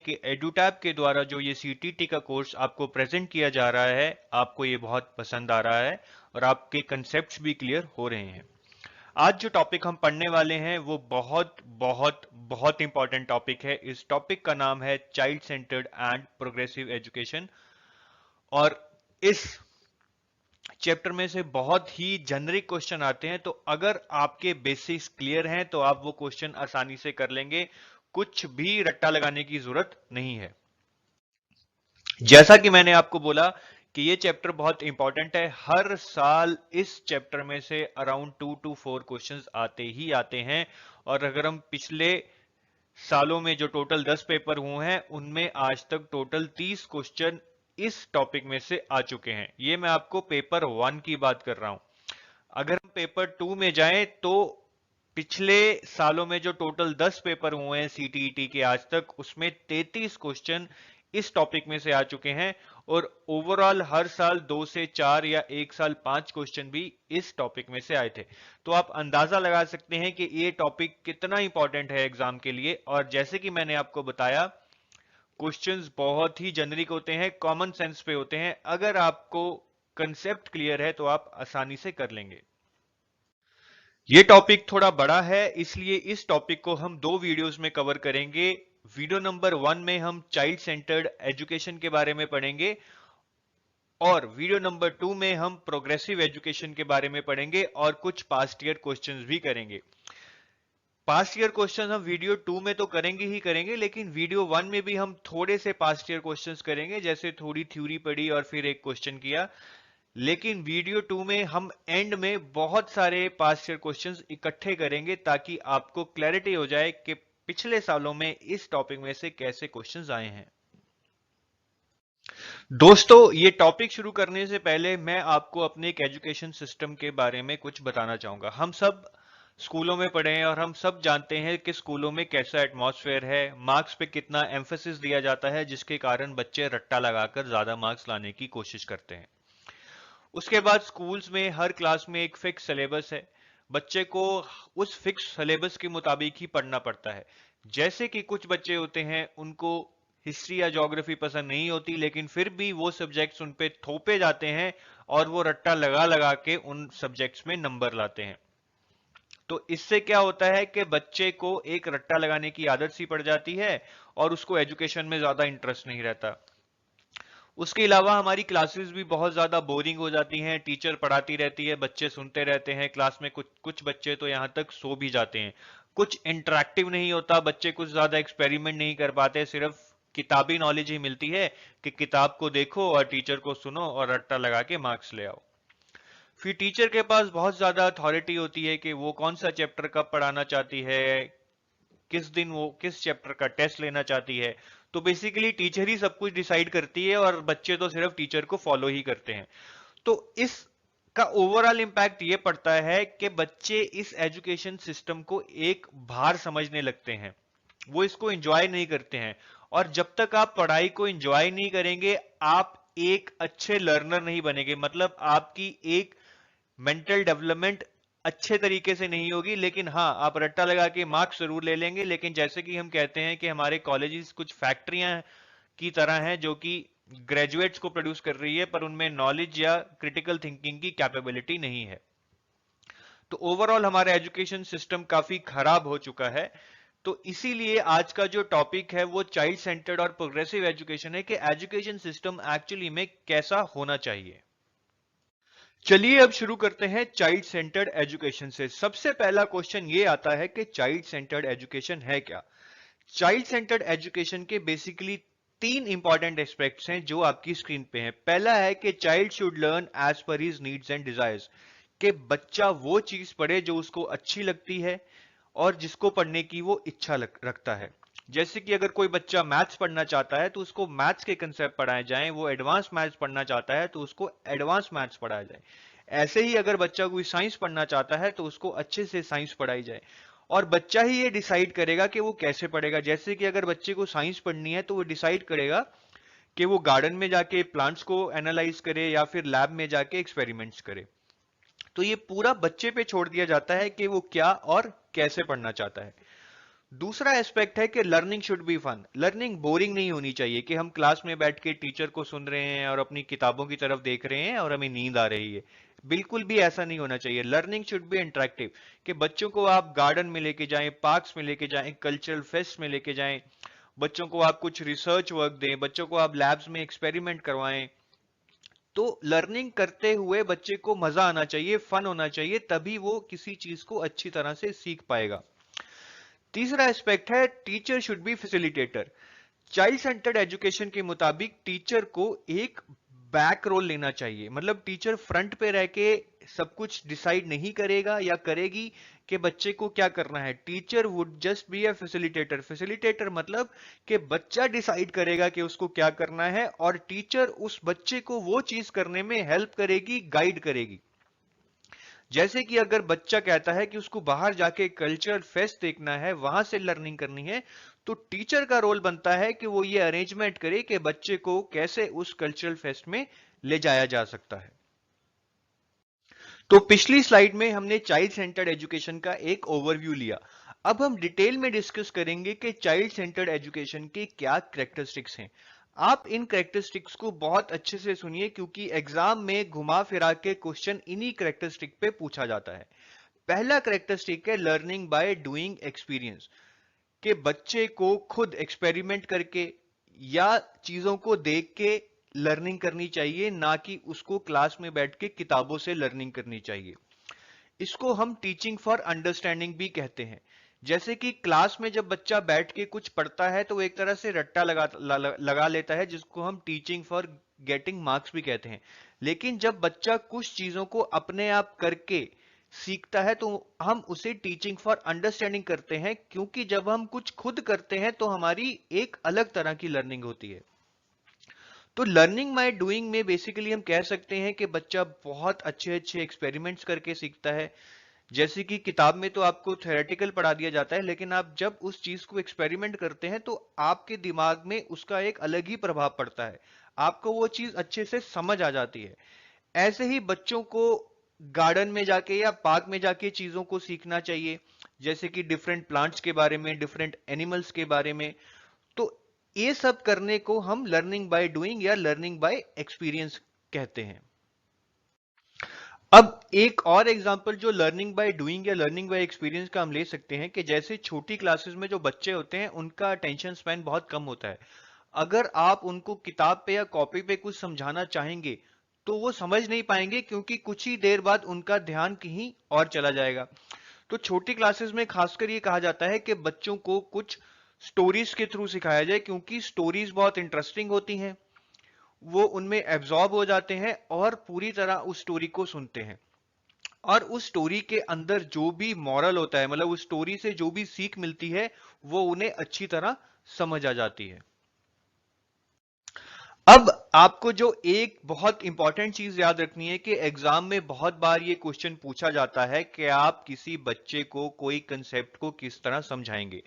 कि एडुटैब के द्वारा जो ये सीटीटी का कोर्स आपको प्रेजेंट किया जा रहा है, आपको ये बहुत पसंद आ रहा है और आपके कंसेप्ट्स भी क्लियर हो रहे हैं। आज जो टॉपिक हम पढ़ने वाले हैं वो बहुत बहुत बहुत इंपॉर्टेंट टॉपिक है। इस टॉपिक का नाम है child centred and progressive education. और इस चैप्टर में से बहुत ही जेनरिक क्वेश्चन आते हैं, तो अगर आपके बेसिक्स क्लियर हैं तो आप वो क्वेश्चन आसानी से कर लेंगे। कुछ भी रट्टा लगाने की जरूरत नहीं है। जैसा कि मैंने आपको बोला कि ये चैप्टर बहुत इंपॉर्टेंट है। हर साल इस चैप्टर में से अराउंड 2 to 4 क्वेश्चंस आते ही आते हैं। और अगर हम पिछले सालों में जो टोटल 10 पेपर हुए हैं उनमें आज तक टोटल 30 क्वेश्चन इस टॉपिक में से आ चुके हैं। ये मैं आपको पेपर 1 की बात कर रहा हूं। अगर हम पेपर 2 में जाएं तो पिछले सालों में जो टोटल 10 पेपर हुए हैं सीटीईटी के आज तक, उसमें 33 क्वेश्चन इस टॉपिक में से आ चुके हैं। और ओवरऑल हर साल 2 से 4 या एक साल 5 क्वेश्चन भी इस टॉपिक में से आए थे। तो आप अंदाजा लगा सकते हैं कि ये टॉपिक कितना इंपॉर्टेंट है एग्जाम के लिए। और जैसे कि मैंने आपको बताया, क्वेश्चंस बहुत ही जेनरिक होते हैं, कॉमन सेंस पे होते हैं। अगर आपको कंसेप्ट क्लियर है तो आप आसानी से कर लेंगे। ये टॉपिक थोड़ा बड़ा है, इसलिए इस टॉपिक को हम 2 वीडियोस में कवर करेंगे। वीडियो नंबर 1 में हम चाइल्ड सेंटर्ड एजुकेशन के बारे में पढ़ेंगे और वीडियो नंबर 2 में हम प्रोग्रेसिव एजुकेशन के बारे में पढ़ेंगे और कुछ पास्ट ईयर क्वेश्चंस भी करेंगे। पास्ट ईयर क्वेश्चन हम वीडियो 2 में तो करेंगे ही करेंगे, लेकिन वीडियो 1 में भी हम थोड़े से पास्ट ईयर क्वेश्चंस करेंगे, जैसे थोड़ी थ्योरी पढ़ी और फिर एक क्वेश्चन किया। लेकिन वीडियो 2 में हम एंड में बहुत सारे पास्ट ईयर क्वेश्चंस इकट्ठे करेंगे ताकि आपको क्लैरिटी हो जाए कि पिछले सालों में इस टॉपिक में से कैसे क्वेश्चंस आए हैं। दोस्तों, ये टॉपिक शुरू करने से पहले मैं आपको अपने एक एजुकेशन सिस्टम के बारे में कुछ बताना चाहूंगा। हम सब स्कूलों में पढ़े हैं और हम सब जानते हैं कि स्कूलों में कैसा एटमॉस्फेयर है, मार्क्स पे कितना एम्फेसिस दिया जाता है, जिसके कारण बच्चे रट्टा लगाकर ज्यादा मार्क्स लाने की कोशिश करते हैं। उसके बाद स्कूल्स में हर क्लास में एक फिक्स सिलेबस है। बच्चे को उस फिक्स सिलेबस के मुताबिक ही पढ़ना पड़ता है। जैसे कि कुछ बच्चे होते हैं उनको हिस्ट्री या ज्योग्राफी पसंद नहीं होती, लेकिन फिर भी वो सब्जेक्ट्स उन पे थोपे जाते हैं और वो रट्टा लगा लगा के उन सब्जेक्ट्स में नंबर लाते हैं। तो इससे क्या होता है कि बच्चे को एक रट्टा लगाने की आदत सी पड़ जाती है और उसको एजुकेशन में ज्यादा इंटरेस्ट नहीं रहता। उसके अलावा हमारी क्लासेस भी बहुत ज्यादा बोरिंग हो जाती हैं। टीचर पढ़ाती रहती है, बच्चे सुनते रहते हैं, क्लास में कुछ कुछ बच्चे तो यहां तक सो भी जाते हैं। कुछ इंटरेक्टिव नहीं होता, बच्चे कुछ ज्यादा एक्सपेरिमेंट नहीं कर पाते, सिर्फ किताबी नॉलेज ही मिलती है कि किताब को देखो और टीचर को सुनो और रट्टा लगा के मार्क्स ले आओ। फिर टीचर के पास बहुत ज्यादा अथॉरिटी होती है कि वो कौन सा चैप्टर कब पढ़ाना चाहती है, किस दिन वो किस चैप्टर का टेस्ट लेना चाहती है। तो बेसिकली टीचर ही सब कुछ डिसाइड करती है और बच्चे तो सिर्फ टीचर को फॉलो ही करते हैं। तो इस का ओवरऑल इंपैक्ट ये पड़ता है कि बच्चे इस एजुकेशन सिस्टम को एक भार समझने लगते हैं, वो इसको एंजॉय नहीं करते हैं। और जब तक आप पढ़ाई को एंजॉय नहीं करेंगे, आप एक अच्छे लर्नर नहीं बनेंगे। मतलब आपकी एक मेंटल डेवलपमेंट अच्छे तरीके से नहीं होगी। लेकिन हाँ, आप रट्टा लगा के मार्क्स जरूर ले लेंगे। लेकिन जैसे कि हम कहते हैं कि हमारे कॉलेजेस कुछ फैक्ट्रियां की तरह हैं जो कि ग्रेजुएट्स को प्रोड्यूस कर रही है, पर उनमें नॉलेज या क्रिटिकल थिंकिंग की कैपेबिलिटी नहीं है। तो ओवरऑल हमारा एजुकेशन सिस्टम काफी खराब हो चुका है। तो इसीलिए आज का जो टॉपिक है वो चाइल्ड सेंटर्ड और प्रोग्रेसिव एजुकेशन है कि एजुकेशन सिस्टम एक्चुअली में कैसा होना चाहिए। चलिए अब शुरू करते हैं चाइल्ड सेंटर्ड एजुकेशन से। सबसे पहला क्वेश्चन ये आता है कि चाइल्ड सेंटर्ड एजुकेशन है क्या। चाइल्ड सेंटर्ड एजुकेशन के बेसिकली 3 इंपॉर्टेंट एस्पेक्ट्स हैं जो आपकी स्क्रीन पे हैं। पहला है कि child should learn as per his needs and desires, कि बच्चा वो चीज पढ़े जो उसको अच्छी लगती है और जिसको पढ़ने की वो इच्छा रखता है। जैसे कि अगर कोई बच्चा मैथ्स पढ़ना चाहता है तो उसको मैथ्स के कंसेप्ट पढ़ाए जाएं, वो एडवांस मैथ्स पढ़ना चाहता है तो उसको एडवांस मैथ्स पढ़ाया जाए। ऐसे ही अगर बच्चा कोई साइंस पढ़ना चाहता है तो उसको अच्छे से साइंस पढ़ाई जाए। और बच्चा ही ये डिसाइड करेगा कि वो कैसे पढ़ेगा। जैसे कि अगर बच्चे को साइंस पढ़नी है तो वो डिसाइड करेगा कि वो गार्डन में जाके प्लांट्स को एनालाइज करे या फिर लैब में जाके एक्सपेरिमेंट्स करे। तो ये पूरा बच्चे पे छोड़ दिया जाता है कि वो क्या और कैसे पढ़ना चाहता है। दूसरा एस्पेक्ट है कि learning should be fun. Learning boring नहीं होनी चाहिए कि हम क्लास में बैठ के टीचर को सुन रहे हैं और अपनी किताबों की तरफ देख रहे हैं और हमें नींद आ रही है। बिल्कुल भी ऐसा नहीं होना चाहिए। लर्निंग शुड बी इंटरेक्टिव, कि बच्चों को आप गार्डन में लेके जाएं, पार्क्स में लेके जाएं, कल्चरल फेस्ट में लेके जाएं, बच्चों को आप कुछ रिसर्च वर्क दें, बच्चों को आप लैब्स में एक्सपेरिमेंट करवाएं। तो लर्निंग करते हुए बच्चे को मजा आना चाहिए, फन होना चाहिए, तभी वो किसी चीज को अच्छी तरह से सीख पाएगा। तीसरा एस्पेक्ट है teacher should be facilitator. Child centred education के मुताबिक टीचर को एक बैक रोल लेना चाहिए। मतलब टीचर फ्रंट पे रह के सब कुछ डिसाइड नहीं करेगा या करेगी कि बच्चे को क्या करना है। Teacher would just be a facilitator. Facilitator मतलब कि बच्चा डिसाइड करेगा कि उसको क्या करना है और टीचर उस बच्चे को वो चीज करने में हेल्प करेगी, गाइड करेगी। जैसे कि अगर बच्चा कहता है कि उसको बाहर जाके कल्चरल फेस्ट देखना है, वहां से लर्निंग करनी है, तो टीचर का रोल बनता है कि वो ये अरेंजमेंट करे कि बच्चे को कैसे उस कल्चरल फेस्ट में ले जाया जा सकता है। तो पिछली स्लाइड में हमने चाइल्ड सेंटर्ड एजुकेशन का एक ओवरव्यू लिया। अब हम डिटेल में डिस्कस करेंगे कि चाइल्ड सेंटर्ड एजुकेशन के क्या कैरेक्टरिस्टिक्स हैं। आप इन कैरेक्टरिस्टिक्स को बहुत अच्छे से सुनिए, क्योंकि एग्जाम में घुमा फिरा के क्वेश्चन इन्हीं कैरेक्टरिस्टिक पे पूछा जाता है। पहला कैरेक्टरिस्टिक है लर्निंग बाय डूइंग एक्सपीरियंस, कि बच्चे को खुद एक्सपेरिमेंट करके या चीजों को देख के लर्निंग करनी चाहिए, ना कि उसको क्लास में बैठ के किताबों से लर्निंग करनी चाहिए। इसको हम टीचिंग फॉर अंडरस्टैंडिंग भी कहते हैं। जैसे कि क्लास में जब बच्चा बैठ के कुछ पढ़ता है तो वो एक तरह से रट्टा लगा लेता है, जिसको हम टीचिंग फॉर गेटिंग मार्क्स भी कहते हैं। लेकिन जब बच्चा कुछ चीजों को अपने आप करके सीखता है तो हम उसे टीचिंग फॉर अंडरस्टैंडिंग करते हैं, क्योंकि जब हम कुछ खुद करते हैं तो हमारी एक अलग तरह की लर्निंग होती है। तो लर्निंग बाय डूइंग में बेसिकली हम कह सकते हैं कि बच्चा बहुत अच्छे अच्छे एक्सपेरिमेंट्स करके सीखता है। जैसे कि किताब में तो आपको थ्योरेटिकल पढ़ा दिया जाता है, लेकिन आप जब उस चीज को एक्सपेरिमेंट करते हैं तो आपके दिमाग में उसका एक अलग ही प्रभाव पड़ता है, आपको वो चीज अच्छे से समझ आ जाती है। ऐसे ही बच्चों को गार्डन में जाके या पार्क में जाके चीजों को सीखना चाहिए, जैसे कि डिफरेंट प्लांट्स के बारे में, डिफरेंट एनिमल्स के बारे में। तो ये सब करने को हम लर्निंग बाय डूइंग या लर्निंग बाय एक्सपीरियंस कहते हैं। अब एक और एग्जांपल जो लर्निंग बाय डूइंग या लर्निंग बाय एक्सपीरियंस का हम ले सकते हैं, कि जैसे छोटी क्लासेस में जो बच्चे होते हैं उनका अटेंशन स्पैन बहुत कम होता है। अगर आप उनको किताब पे या कॉपी पे कुछ समझाना चाहेंगे तो वो समझ नहीं पाएंगे, क्योंकि कुछ ही देर बाद उनका ध्यान कहीं और चला जाएगा। तो छोटी क्लासेस में खासकर ये कहा जाता है कि बच्चों को कुछ स्टोरीज के थ्रू सिखाया जाए, क्योंकि स्टोरीज बहुत इंटरेस्टिंग होती हैं, वो उनमें एब्जॉर्ब हो जाते हैं और पूरी तरह उस स्टोरी को सुनते हैं। और उस स्टोरी के अंदर जो भी मॉरल होता है, मतलब उस स्टोरी से जो भी सीख मिलती है, वो उन्हें अच्छी तरह समझ आ जाती है। अब आपको जो एक बहुत इंपॉर्टेंट चीज याद रखनी है कि एग्जाम में बहुत बार ये क्वेश्चन पूछा जाता है कि आप किसी बच्चे को कोई कंसेप्ट को किस तरह समझाएंगे।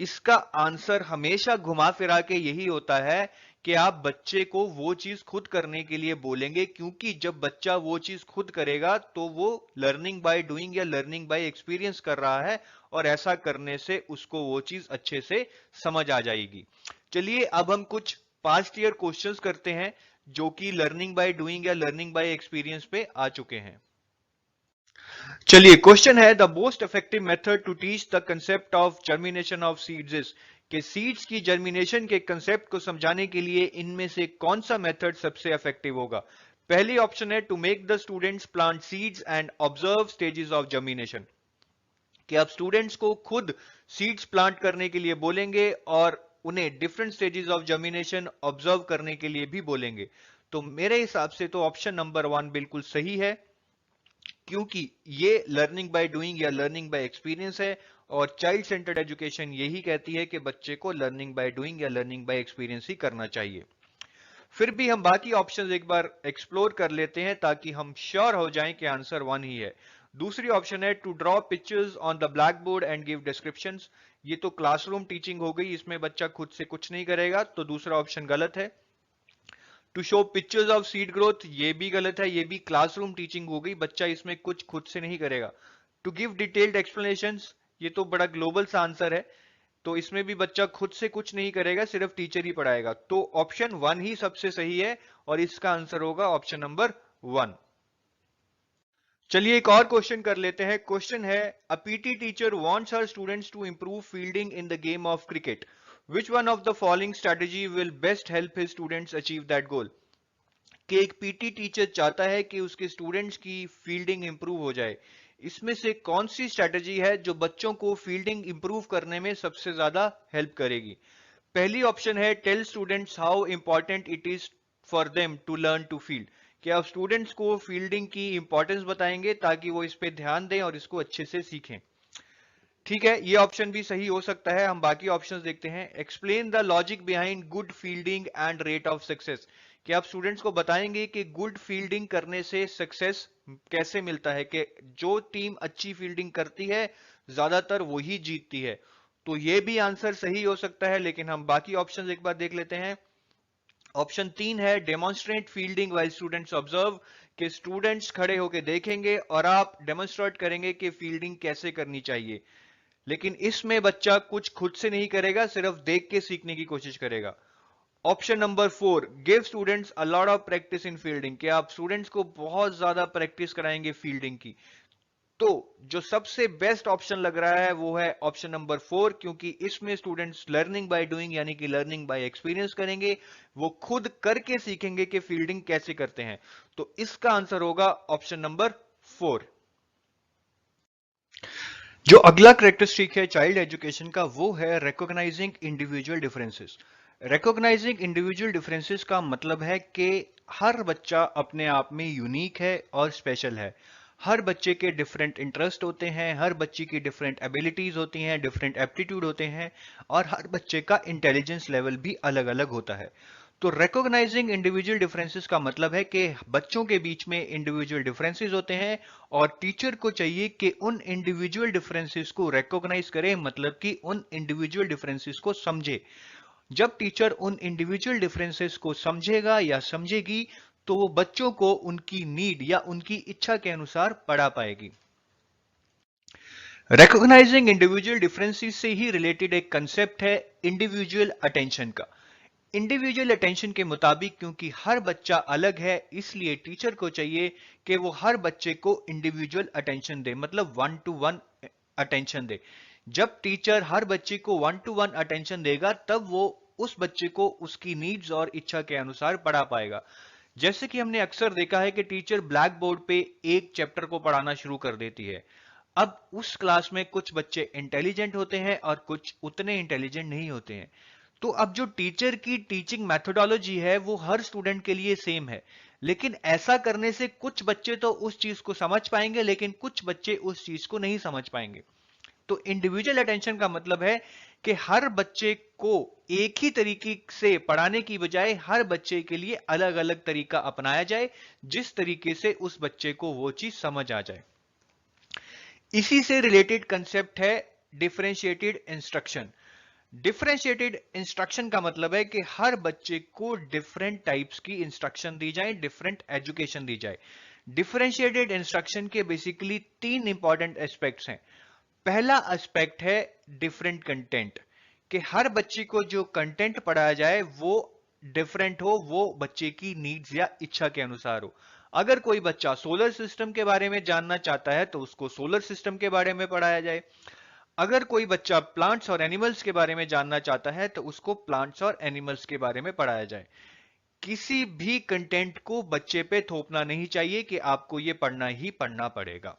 इसका आंसर हमेशा घुमा फिरा के यही होता है कि आप बच्चे को वो चीज खुद करने के लिए बोलेंगे, क्योंकि जब बच्चा वो चीज खुद करेगा तो वो लर्निंग बाय डूइंग या लर्निंग बाय एक्सपीरियंस कर रहा है, और ऐसा करने से उसको वो चीज अच्छे से समझ आ जाएगी। चलिए अब हम कुछ पास्ट ईयर क्वेश्चंस करते हैं जो कि लर्निंग बाय डूइंग या लर्निंग बाय एक्सपीरियंस पे आ चुके हैं। चलिए क्वेश्चन है, the most effective method to teach the concept of germination of seeds is, कि सीड्स की जर्मिनेशन के कंसेप्ट को समझाने के लिए इनमें से कौन सा मेथड सबसे इफेक्टिव होगा। पहली ऑप्शन है to make the students plant seeds and observe stages of germination, कि आप स्टूडेंट्स को खुद सीड्स प्लांट करने के लिए बोलेंगे और उन्हें different stages of germination observe करने के लिए भी बोलेंगे। तो मेरे हिसाब से तो ऑप्शन नंबर 1 बिल्कुल सही है, क्योंकि ये लर्निंग बाय डूइंग या लर्निंग बाय एक्सपीरियंस है, और चाइल्ड सेंटर्ड एजुकेशन यही कहती है कि बच्चे को लर्निंग बाय डूइंग या लर्निंग बाय एक्सपीरियंस ही करना चाहिए। फिर भी हम बाकी ऑप्शंस एक बार एक्सप्लोर कर लेते हैं ताकि हम श्योर हो जाएं कि आंसर 1 ही है। दूसरी ऑप्शन है to draw pictures on the black board and give descriptions. ये तो क्लासरूम टीचिंग हो गई, इसमें बच्चा खुद से कुछ नहीं करेगा, तो दूसरा ऑप्शन गलत है। To show pictures of seed growth, ये भी गलत है, ये भी क्लासरूम टीचिंग हो गई, बच्चा इसमें कुछ खुद से नहीं करेगा। टू गिव डिटेल्ड एक्सप्लेनेशंस, ये तो बड़ा ग्लोबल सा आंसर है। तो इसमें भी बच्चा खुद से कुछ नहीं करेगा, सिर्फ टीचर ही पढ़ाएगा। तो ऑप्शन 1 ही सबसे सही है और इसका आंसर होगा ऑप्शन नंबर 1। चलिए एक और क्वेश्चन कर लेते हैं। क्वेश्चन है, a PT teacher wants her students to improve fielding in the game of cricket, which one of the following strategy will best help his students achieve that goal. कि एक PT teacher चाहता है कि उसके students की fielding improve हो जाए, इसमें से कौन सी स्ट्रेटेजी है जो बच्चों को फील्डिंग इंप्रूव करने में सबसे ज्यादा हेल्प करेगी। पहली ऑप्शन है, tell students how important it is for them to learn to field. कि आप स्टूडेंट्स को फील्डिंग की इंपॉर्टेंस बताएंगे ताकि वो इस पे ध्यान दें और इसको अच्छे से सीखें। ठीक है, ये ऑप्शन भी सही हो सकता है। हम बाकी ऑप्शंस देखते हैं। Explain the logic behind good fielding and rate of success. कि आप स्टूडेंट्स को बताएंगे कि गुड फील्डिंग करने से सक्सेस कैसे मिलता है, कि जो टीम अच्छी फील्डिंग करती है ज्यादातर वही जीतती है। तो ये भी आंसर सही हो सकता है, लेकिन हम बाकी ऑप्शंस एक बार देख लेते हैं। ऑप्शन 3 है, demonstrate fielding while students observe. कि स्टूडेंट्स खड़े होकर देखेंगे और आप डेमोन्स्ट्रेट करेंगे कि फील्डिंग कैसे करनी चाहिए। लेकिन इसमें बच्चा कुछ खुद से नहीं करेगा, सिर्फ देख के सीखने की कोशिश करेगा। Option number 4, give students a lot of practice in fielding. कि आप स्टूडेंट्स को बहुत ज्यादा प्रैक्टिस कराएंगे फील्डिंग की। तो जो सबसे बेस्ट ऑप्शन लग रहा है वो है ऑप्शन नंबर 4, क्योंकि इसमें स्टूडेंट्स लर्निंग बाय डूइंग यानी कि लर्निंग बाय एक्सपीरियंस करेंगे, वो खुद करके सीखेंगे कि फील्डिंग कैसे करते हैं। तो इसका आंसर होगा ऑप्शन नंबर 4। जो अगला कैरेक्टरिस्टिक है चाइल्ड एजुकेशन का, वो है recognising individual differences. Recognising individual differences का मतलब है कि हर बच्चा अपने आप में यूनिक है और स्पेशल है। हर बच्चे के डिफरेंट इंटरेस्ट होते हैं, हर बच्चे की डिफरेंट एबिलिटीज होती हैं, डिफरेंट एप्टीट्यूड होते हैं, और हर बच्चे का इंटेलिजेंस लेवल भी अलग अलग होता है। तो रिकॉग्नाइजिंग इंडिविजुअल डिफरेंसेस का मतलब है कि बच्चों के बीच में इंडिविजुअल डिफरेंसेस होते हैं और टीचर को चाहिए कि उन इंडिविजुअल डिफरेंसेस को रिकॉग्नाइज करे, मतलब कि उन इंडिविजुअल डिफरेंसेस को समझे। जब टीचर उन इंडिविजुअल डिफरेंसेस को समझेगा या समझेगी तो वो बच्चों को उनकी नीड या उनकी इच्छा के अनुसार पढ़ा पाएगी। रिकॉग्नाइजिंग इंडिविजुअल डिफरेंसेस से ही रिलेटेड एक कंसेप्ट है इंडिविजुअल अटेंशन का। इंडिविजुअल अटेंशन के मुताबिक क्योंकि हर बच्चा अलग है, इसलिए टीचर को चाहिए कि वो हर बच्चे को इंडिविजुअल अटेंशन दे, मतलब 1-to-1 अटेंशन दे। जब टीचर हर बच्चे को 1-to-1 अटेंशन देगा तब वो उस बच्चे को उसकी नीड्स और इच्छा के अनुसार पढ़ा पाएगा। जैसे कि हमने अक्सर देखा है कि टीचर ब्लैक बोर्ड पे एक चैप्टर को पढ़ाना शुरू कर देती है। अब उस क्लास में कुछ बच्चे इंटेलिजेंट होते हैं और कुछ उतने इंटेलिजेंट नहीं होते हैं। तो अब जो टीचर की टीचिंग मेथोडोलॉजी है वो हर स्टूडेंट के लिए सेम है, लेकिन ऐसा करने से कुछ बच्चे तो उस चीज को समझ पाएंगे लेकिन कुछ बच्चे उस चीज को नहीं समझ पाएंगे। तो इंडिविजुअल अटेंशन का मतलब है कि हर बच्चे को एक ही तरीके से पढ़ाने की बजाय हर बच्चे के लिए अलग अलग तरीका अपनाया जाए, जिस तरीके से उस बच्चे को वो चीज समझ आ जाए। इसी से रिलेटेड कंसेप्ट है डिफरेंशिएटेड इंस्ट्रक्शन। डिफरेंशिएटेड इंस्ट्रक्शन का मतलब है कि हर बच्चे को डिफरेंट टाइप्स की इंस्ट्रक्शन दी जाए, डिफरेंट एजुकेशन दी जाए। डिफरेंशिएटेड इंस्ट्रक्शन के बेसिकली 3 इंपॉर्टेंट एस्पेक्ट्स हैं। पहला एस्पेक्ट है डिफरेंट कंटेंट, कि हर बच्चे को जो कंटेंट पढ़ाया जाए वो डिफरेंट हो, वो बच्चे की नीड्स या इच्छा के अनुसार हो। अगर कोई बच्चा सोलर सिस्टम के बारे में जानना चाहता है तो उसको सोलर सिस्टम के बारे में पढ़ाया जाए। अगर कोई बच्चा प्लांट्स और एनिमल्स के बारे में जानना चाहता है तो उसको प्लांट्स और एनिमल्स के बारे में पढ़ाया जाए। किसी भी कंटेंट को बच्चे पे थोपना नहीं चाहिए कि आपको ये पढ़ना ही पढ़ना पड़ेगा।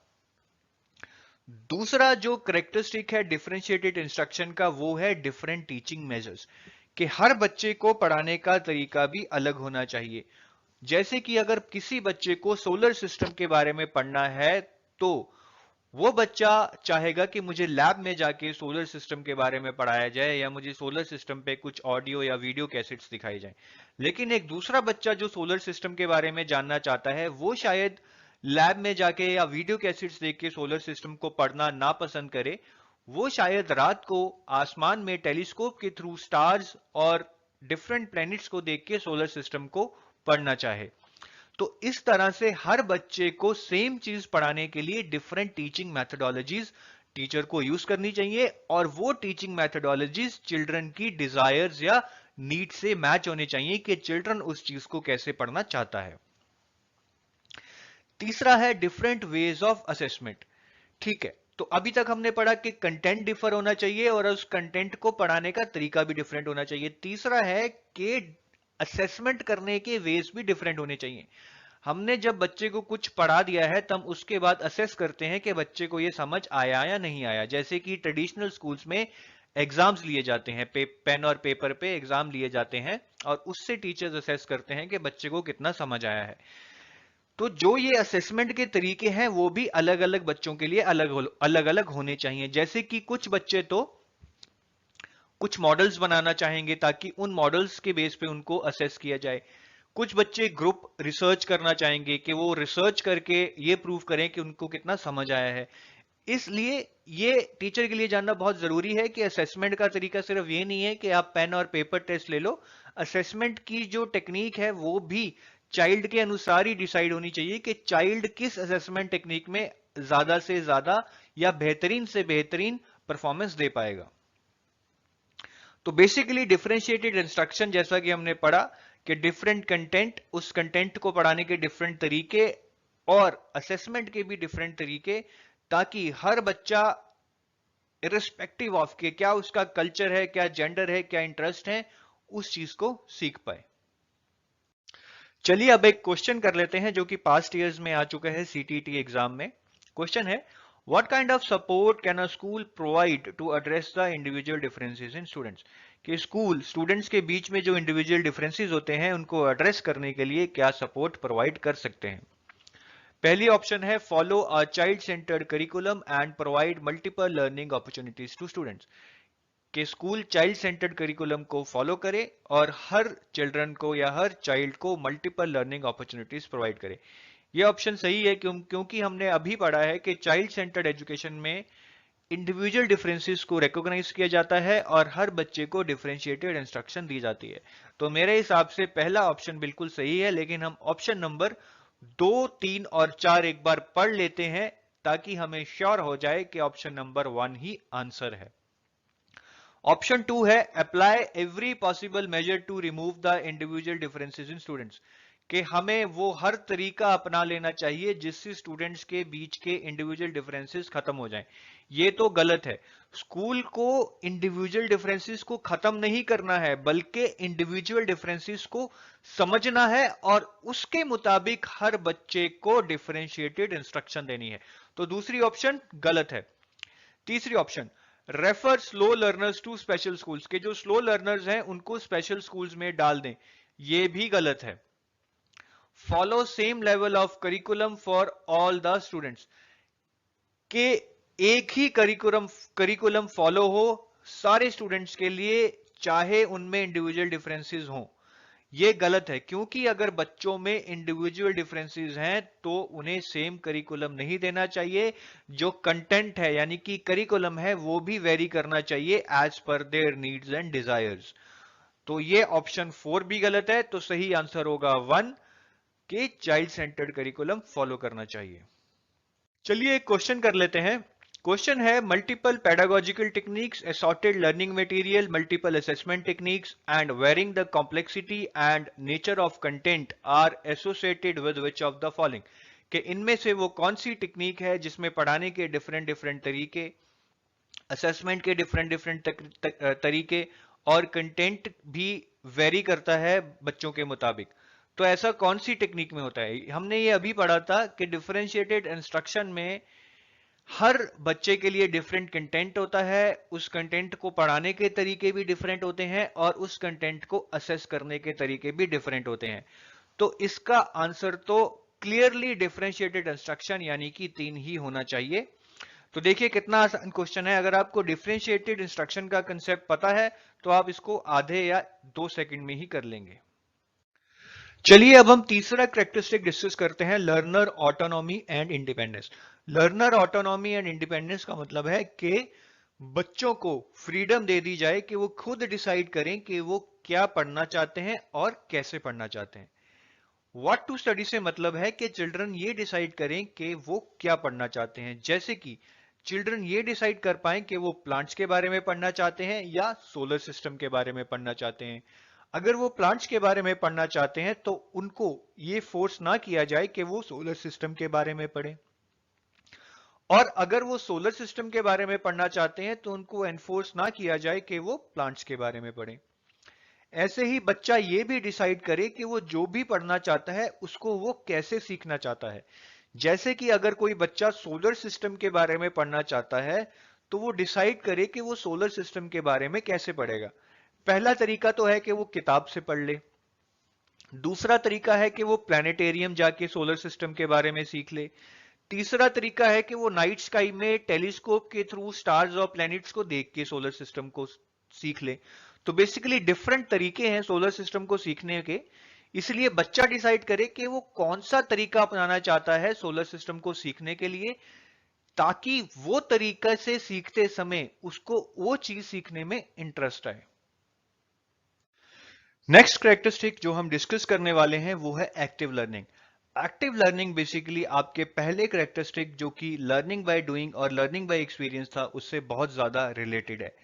दूसरा जो करेक्टरिस्टिक है डिफरेंशिएटेड इंस्ट्रक्शन का, वो है डिफरेंट टीचिंग मेजर्स, कि हर बच्चे को पढ़ाने का तरीका भी अलग होना चाहिए। जैसे कि अगर किसी बच्चे को सोलर सिस्टम के बारे में पढ़ना है तो वो बच्चा चाहेगा कि मुझे लैब में जाके सोलर सिस्टम के बारे में पढ़ाया जाए या मुझे सोलर सिस्टम पे कुछ ऑडियो या वीडियो कैसेट्स दिखाई जाए। लेकिन एक दूसरा बच्चा जो सोलर सिस्टम के बारे में जानना चाहता है वो शायद लैब में जाके या वीडियो कैसेट्स देख के सोलर सिस्टम को पढ़ना ना पसंद करे। वो शायद रात को आसमान में टेलीस्कोप के थ्रू स्टार्स और डिफरेंट प्लैनेट्स को देख के सोलर सिस्टम को पढ़ना चाहे। तो इस तरह से हर बच्चे को सेम चीज पढ़ाने के लिए डिफरेंट टीचिंग मेथोडोलॉजीज टीचर को यूज करनी चाहिए और वो टीचिंग मैथडोलॉजीज चिल्ड्रन की डिजायर्स या नीड से मैच होने चाहिए कि चिल्ड्रन उस चीज को कैसे पढ़ना चाहता है। तीसरा है डिफरेंट वेज ऑफ असेसमेंट। ठीक है, तो अभी तक हमने पढ़ा कि कंटेंट डिफर होना चाहिए और उस कंटेंट को पढ़ाने का तरीका भी डिफरेंट होना चाहिए। तीसरा है कि असेसमेंट करने के वेज भी डिफरेंट होने चाहिए। हमने जब बच्चे को कुछ पढ़ा दिया है तब उसके बाद असेस करते हैं कि बच्चे को यह समझ आया या नहीं आया। जैसे कि ट्रेडिशनल स्कूल्स में एग्जाम्स लिए जाते हैं, पेन और पेपर पे एग्जाम लिए जाते हैं और उससे टीचर्स असेस करते हैं कि बच्चे को कितना समझ आया है। तो जो ये असेसमेंट के तरीके हैं वो भी अलग अलग बच्चों के लिए अलग अलग होने चाहिए। जैसे कि कुछ बच्चे तो कुछ मॉडल्स बनाना चाहेंगे ताकि उन मॉडल्स के बेस पे उनको असेस किया जाए। कुछ बच्चे ग्रुप रिसर्च करना चाहेंगे कि वो रिसर्च करके ये प्रूव करें कि उनको कितना समझ आया है। इसलिए ये टीचर के लिए जानना बहुत जरूरी है कि असेसमेंट का तरीका सिर्फ ये नहीं है कि आप पेन और पेपर टेस्ट ले लो। असेसमेंट की जो टेक्निक है वो भी चाइल्ड के अनुसार ही डिसाइड होनी चाहिए कि चाइल्ड किस असेसमेंट टेक्निक में ज्यादा से ज्यादा या बेहतरीन से बेहतरीन परफॉर्मेंस दे पाएगा। तो बेसिकली डिफरेंशिएटेड इंस्ट्रक्शन, जैसा कि हमने पढ़ा कि डिफरेंट कंटेंट, उस कंटेंट को पढ़ाने के डिफरेंट तरीके और असेसमेंट के भी डिफरेंट तरीके, ताकि हर बच्चा इर्रिस्पेक्टिव ऑफ के क्या उसका कल्चर है, क्या जेंडर है, क्या इंटरेस्ट है, उस चीज को सीख पाए। चलिए अब एक क्वेश्चन कर लेते हैं जो कि पास्ट ईयर्स में आ चुका है सीटीटी एग्जाम में। क्वेश्चन है, what kind of support can a school provide to address the individual differences in students. कि स्कूल स्टूडेंट्स के बीच में जो इंडिविजुअल डिफरेंसेस होते हैं उनको एड्रेस करने के लिए क्या सपोर्ट प्रोवाइड कर सकते हैं। पहली ऑप्शन है, follow a child centred curriculum and provide multiple learning opportunities to students. कि स्कूल चाइल्ड सेंटर्ड करिकुलम को फॉलो करे और हर चिल्ड्रन को या हर चाइल्ड को मल्टीपल लर्निंग अपॉर्चुनिटीज प्रोवाइड करे। यह ऑप्शन सही है क्योंकि हमने अभी पढ़ा है कि चाइल्ड सेंटर्ड एजुकेशन में इंडिविजुअल डिफरेंसेस को रिकॉग्नाइज किया जाता है और हर बच्चे को डिफरेंशिएटेड इंस्ट्रक्शन दी जाती है। तो मेरे हिसाब से पहला ऑप्शन बिल्कुल सही है, लेकिन हम ऑप्शन नंबर 2, 3 और 4 एक बार पढ़ लेते हैं ताकि हमें श्योर हो जाए कि ऑप्शन नंबर 1 ही आंसर है। ऑप्शन 2 है, apply every possible measure to remove the individual differences in students. कि हमें वो हर तरीका अपना लेना चाहिए जिससे स्टूडेंट्स के बीच के इंडिविजुअल डिफरेंसेस खत्म हो जाएं। ये तो गलत है। स्कूल को इंडिविजुअल डिफरेंसेस को खत्म नहीं करना है, बल्कि इंडिविजुअल डिफरेंसेस को समझना है और उसके मुताबिक हर बच्चे को डिफरेंशिएटेड इंस्ट्रक्शन देनी है। तो दूसरी ऑप्शन गलत है। तीसरी option, refer slow learners to special schools. के जो स्लो लर्नर्स हैं उनको स्पेशल स्कूल्स में डाल दें, यह भी गलत है। Follow same level of curriculum for all the students. के एक ही करिकुलम फॉलो हो सारे स्टूडेंट्स के लिए, चाहे उनमें इंडिविजुअल डिफरेंसेस हो। यह गलत है, क्योंकि अगर बच्चों में इंडिविजुअल डिफरेंसेस हैं तो उन्हें सेम करिकुलम नहीं देना चाहिए। जो कंटेंट है यानी कि करिकुलम है वो भी वेरी करना चाहिए as per there needs and desires. तो ये ऑप्शन 4 भी गलत है। तो सही आंसर होगा 1 के चाइल्ड सेंटर्ड करिकुलम फॉलो करना चाहिए। चलिए एक क्वेश्चन कर लेते हैं। क्वेश्चन है, multiple pedagogical techniques, assorted learning material, multiple assessment techniques and varying the complexity and nature of content are associated with which of the following. कि इनमें से वो कौन सी टेक्निक है जिसमें पढ़ाने के डिफरेंट डिफरेंट तरीके, असेसमेंट के डिफरेंट डिफरेंट तरीके और कंटेंट भी वेरी करता है बच्चों के मुताबिक। तो ऐसा कौन सी टेक्निक में होता है। हमने ये अभी पढ़ा था कि डिफरेंशिएटेड इंस्ट्रक्शन में हर बच्चे के लिए डिफरेंट कंटेंट होता है, उस कंटेंट को पढ़ाने के तरीके भी डिफरेंट होते हैं और उस कंटेंट को असेस करने के तरीके भी डिफरेंट होते हैं। तो इसका आंसर तो क्लियरली डिफरेंशिएटेड इंस्ट्रक्शन यानी कि 3 ही होना चाहिए। तो देखिए कितना आसान क्वेश्चन है। अगर आपको डिफरेंशिएटेड इंस्ट्रक्शन का कंसेप्ट पता है तो आप इसको आधे या 2 सेकंड में ही कर लेंगे। चलिए अब हम तीसरा कैरेक्टरिस्टिक डिस्कस करते हैं, learner autonomy and independence. Learner autonomy and independence का मतलब है कि बच्चों को फ्रीडम दे दी जाए कि वो खुद डिसाइड करें कि वो क्या पढ़ना चाहते हैं और कैसे पढ़ना चाहते हैं। व्हाट टू स्टडी से मतलब है कि चिल्ड्रन ये डिसाइड करें कि वो क्या पढ़ना चाहते हैं। जैसे कि चिल्ड्रन ये डिसाइड कर पाए कि वो प्लांट्स के बारे में पढ़ना चाहते हैं या सोलर सिस्टम के बारे में पढ़ना चाहते हैं। अगर वो प्लांट्स के बारे में पढ़ना चाहते हैं तो उनको ये फोर्स ना किया जाए कि वो सोलर सिस्टम के बारे में पढ़ें, और अगर वो सोलर सिस्टम के बारे में पढ़ना चाहते हैं तो उनको एनफोर्स ना किया जाए कि वो प्लांट्स के बारे में पढ़ें। ऐसे ही बच्चा ये भी डिसाइड करे कि वो जो भी पढ़ना चाहता है उसको वो कैसे सीखना चाहता है। जैसे कि अगर कोई बच्चा सोलर सिस्टम के बारे में पढ़ना चाहता है तो वो डिसाइड करे कि वो सोलर सिस्टम के बारे में कैसे पढ़ेगा। पहला तरीका तो है कि वो किताब से पढ़ ले। दूसरा तरीका है कि वो प्लानिटेरियम जाके सोलर सिस्टम के बारे में सीख ले। तीसरा तरीका है कि वो नाइट स्काई में टेलीस्कोप के थ्रू स्टार्स और प्लैनेट्स को देख के सोलर सिस्टम को सीख ले। तो बेसिकली डिफरेंट तरीके हैं सोलर सिस्टम को सीखने के, इसलिए बच्चा डिसाइड करे कि वो कौन सा तरीका अपनाना चाहता है सोलर सिस्टम को सीखने के लिए, ताकि वो तरीके से सीखते समय उसको वो चीज सीखने में इंटरेस्ट आए। नेक्स्ट कैरेक्टरिस्टिक जो हम डिस्कस करने वाले हैं वो है active learning. Active learning basically आपके पहले कैरेक्टरिस्टिक जो कि लर्निंग बाय डूइंग और लर्निंग बाय एक्सपीरियंस था उससे बहुत ज्यादा रिलेटेड है।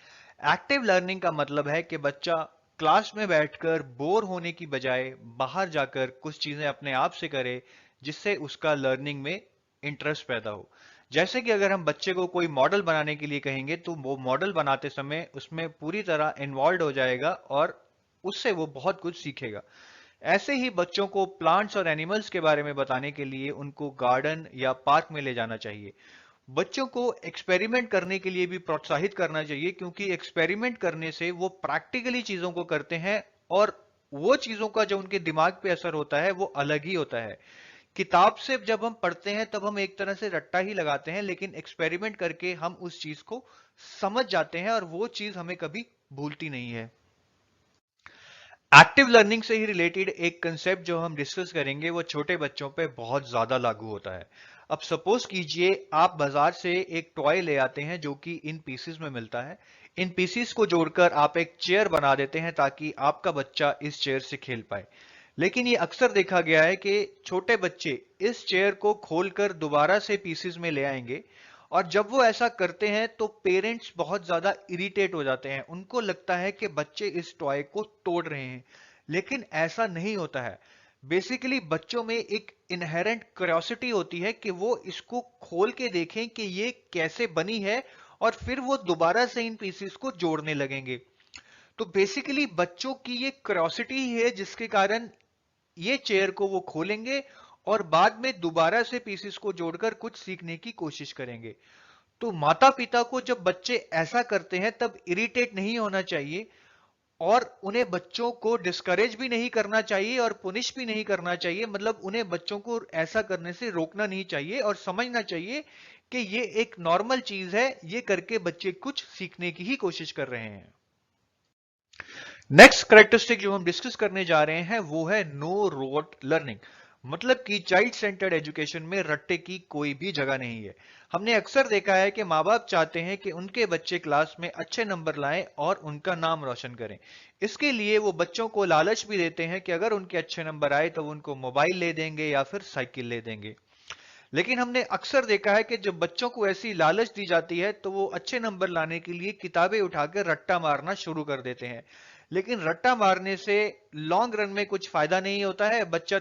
एक्टिव लर्निंग का मतलब है कि बच्चा क्लास में बैठकर बोर होने की बजाय बाहर जाकर कुछ चीजें अपने आप से करे जिससे उसका लर्निंग में इंटरेस्ट पैदा हो। जैसे कि अगर हम बच्चे को कोई मॉडल बनाने के लिए कहेंगे तो वो मॉडल बनाते समय उसमें पूरी तरह इन्वॉल्व हो जाएगा और उससे वो बहुत कुछ सीखेगा। ऐसे ही बच्चों को प्लांट्स और एनिमल्स के बारे में बताने के लिए उनको गार्डन या पार्क में ले जाना चाहिए। बच्चों को एक्सपेरिमेंट करने के लिए भी प्रोत्साहित करना चाहिए, क्योंकि एक्सपेरिमेंट करने से वो प्रैक्टिकली चीजों को करते हैं और वो चीजों का जो उनके दिमाग पे असर होता है वो अलग ही होता है। किताब से जब हम पढ़ते हैं तब हम एक तरह से रट्टा ही लगाते हैं, लेकिन एक्सपेरिमेंट करके हम उस चीज को समझ जाते हैं और वो चीज हमें कभी भूलती नहीं है। एक्टिव लर्निंग से ही रिलेटेड एक कंसेप्ट जो हम डिस्कस करेंगे वो छोटे बच्चों पे बहुत ज्यादा लागू होता है। अब सपोज कीजिए आप बाजार से एक टॉय ले आते हैं जो कि इन पीसेस में मिलता है। इन पीसेस को जोड़कर आप एक चेयर बना देते हैं ताकि आपका बच्चा इस चेयर से खेल पाए। लेकिन ये अक्सर देखा गया है कि छोटे बच्चे इस चेयर को खोलकर दोबारा से पीसेस में ले आएंगे, और जब वो ऐसा करते हैं तो पेरेंट्स बहुत ज्यादा इरिटेट हो जाते हैं। उनको लगता है कि बच्चे इस टॉय को तोड़ रहे हैं, लेकिन ऐसा नहीं होता है। बेसिकली बच्चों में एक इनहेरेंट क्यूरियोसिटी होती है कि वो इसको खोल के देखें कि ये कैसे बनी है, और फिर वो दोबारा से इन पीसेस को जोड़ने लगेंगे। तो बेसिकली बच्चों की ये क्यूरियोसिटी ही है जिसके कारण ये चेयर को वो खोलेंगे और बाद में दोबारा से पीसेस को जोड़कर कुछ सीखने की कोशिश करेंगे। तो माता पिता को जब बच्चे ऐसा करते हैं तब इरिटेट नहीं होना चाहिए, और उन्हें बच्चों को डिस्करेज भी नहीं करना चाहिए और पुनिश भी नहीं करना चाहिए। मतलब उन्हें बच्चों को ऐसा करने से रोकना नहीं चाहिए और समझना चाहिए कि ये एक नॉर्मल चीज है, ये करके बच्चे कुछ सीखने की ही कोशिश कर रहे हैं। नेक्स्ट कैरेक्टरिस्टिक जो हम डिस्कस करने जा रहे हैं वो है नो रोट लर्निंग। मतलब कि चाइल्ड सेंटर्ड एजुकेशन में रट्टे की कोई भी जगह नहीं है। हमने अक्सर देखा है कि माँ बाप चाहते हैं कि उनके बच्चे क्लास में अच्छे नंबर लाएं और उनका नाम रोशन करें। इसके लिए वो बच्चों को लालच भी देते हैं कि अगर उनके अच्छे नंबर आए तो वो उनको मोबाइल ले देंगे या फिर साइकिल ले देंगे। लेकिन हमने अक्सर देखा है कि जब बच्चों को ऐसी लालच दी जाती है तो वो अच्छे नंबर लाने के लिए किताबें उठाकर रट्टा मारना शुरू कर देते हैं। लेकिन रट्टा मारने से लॉन्ग रन में कुछ फायदा नहीं होता है। बच्चा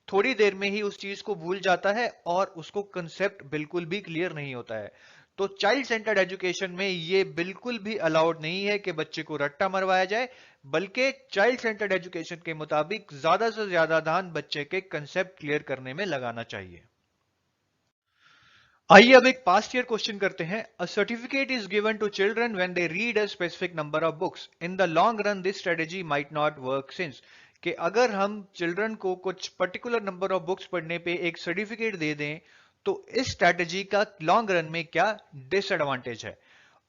थोड़ी देर में ही उस चीज को भूल जाता है और उसको कंसेप्ट बिल्कुल भी क्लियर नहीं होता है। तो चाइल्ड सेंटर्ड एजुकेशन में ये बिल्कुल भी अलाउड नहीं है कि बच्चे को रट्टा मरवाया जाए, बल्कि चाइल्ड सेंटर्ड एजुकेशन के मुताबिक ज्यादा से ज्यादा ध्यान बच्चे के कंसेप्ट क्लियर करने में लगाना चाहिए। आइए अब एक पास्ट ईयर क्वेश्चन करते हैं। A certificate is given to children when they read a specific number of books. In the long run this strategy might not work since, कि अगर हम चिल्ड्रन को कुछ पर्टिकुलर नंबर ऑफ बुक्स पढ़ने पे एक सर्टिफिकेट दे दें तो इस स्ट्रेटेजी का लॉन्ग रन में क्या डिसएडवांटेज है।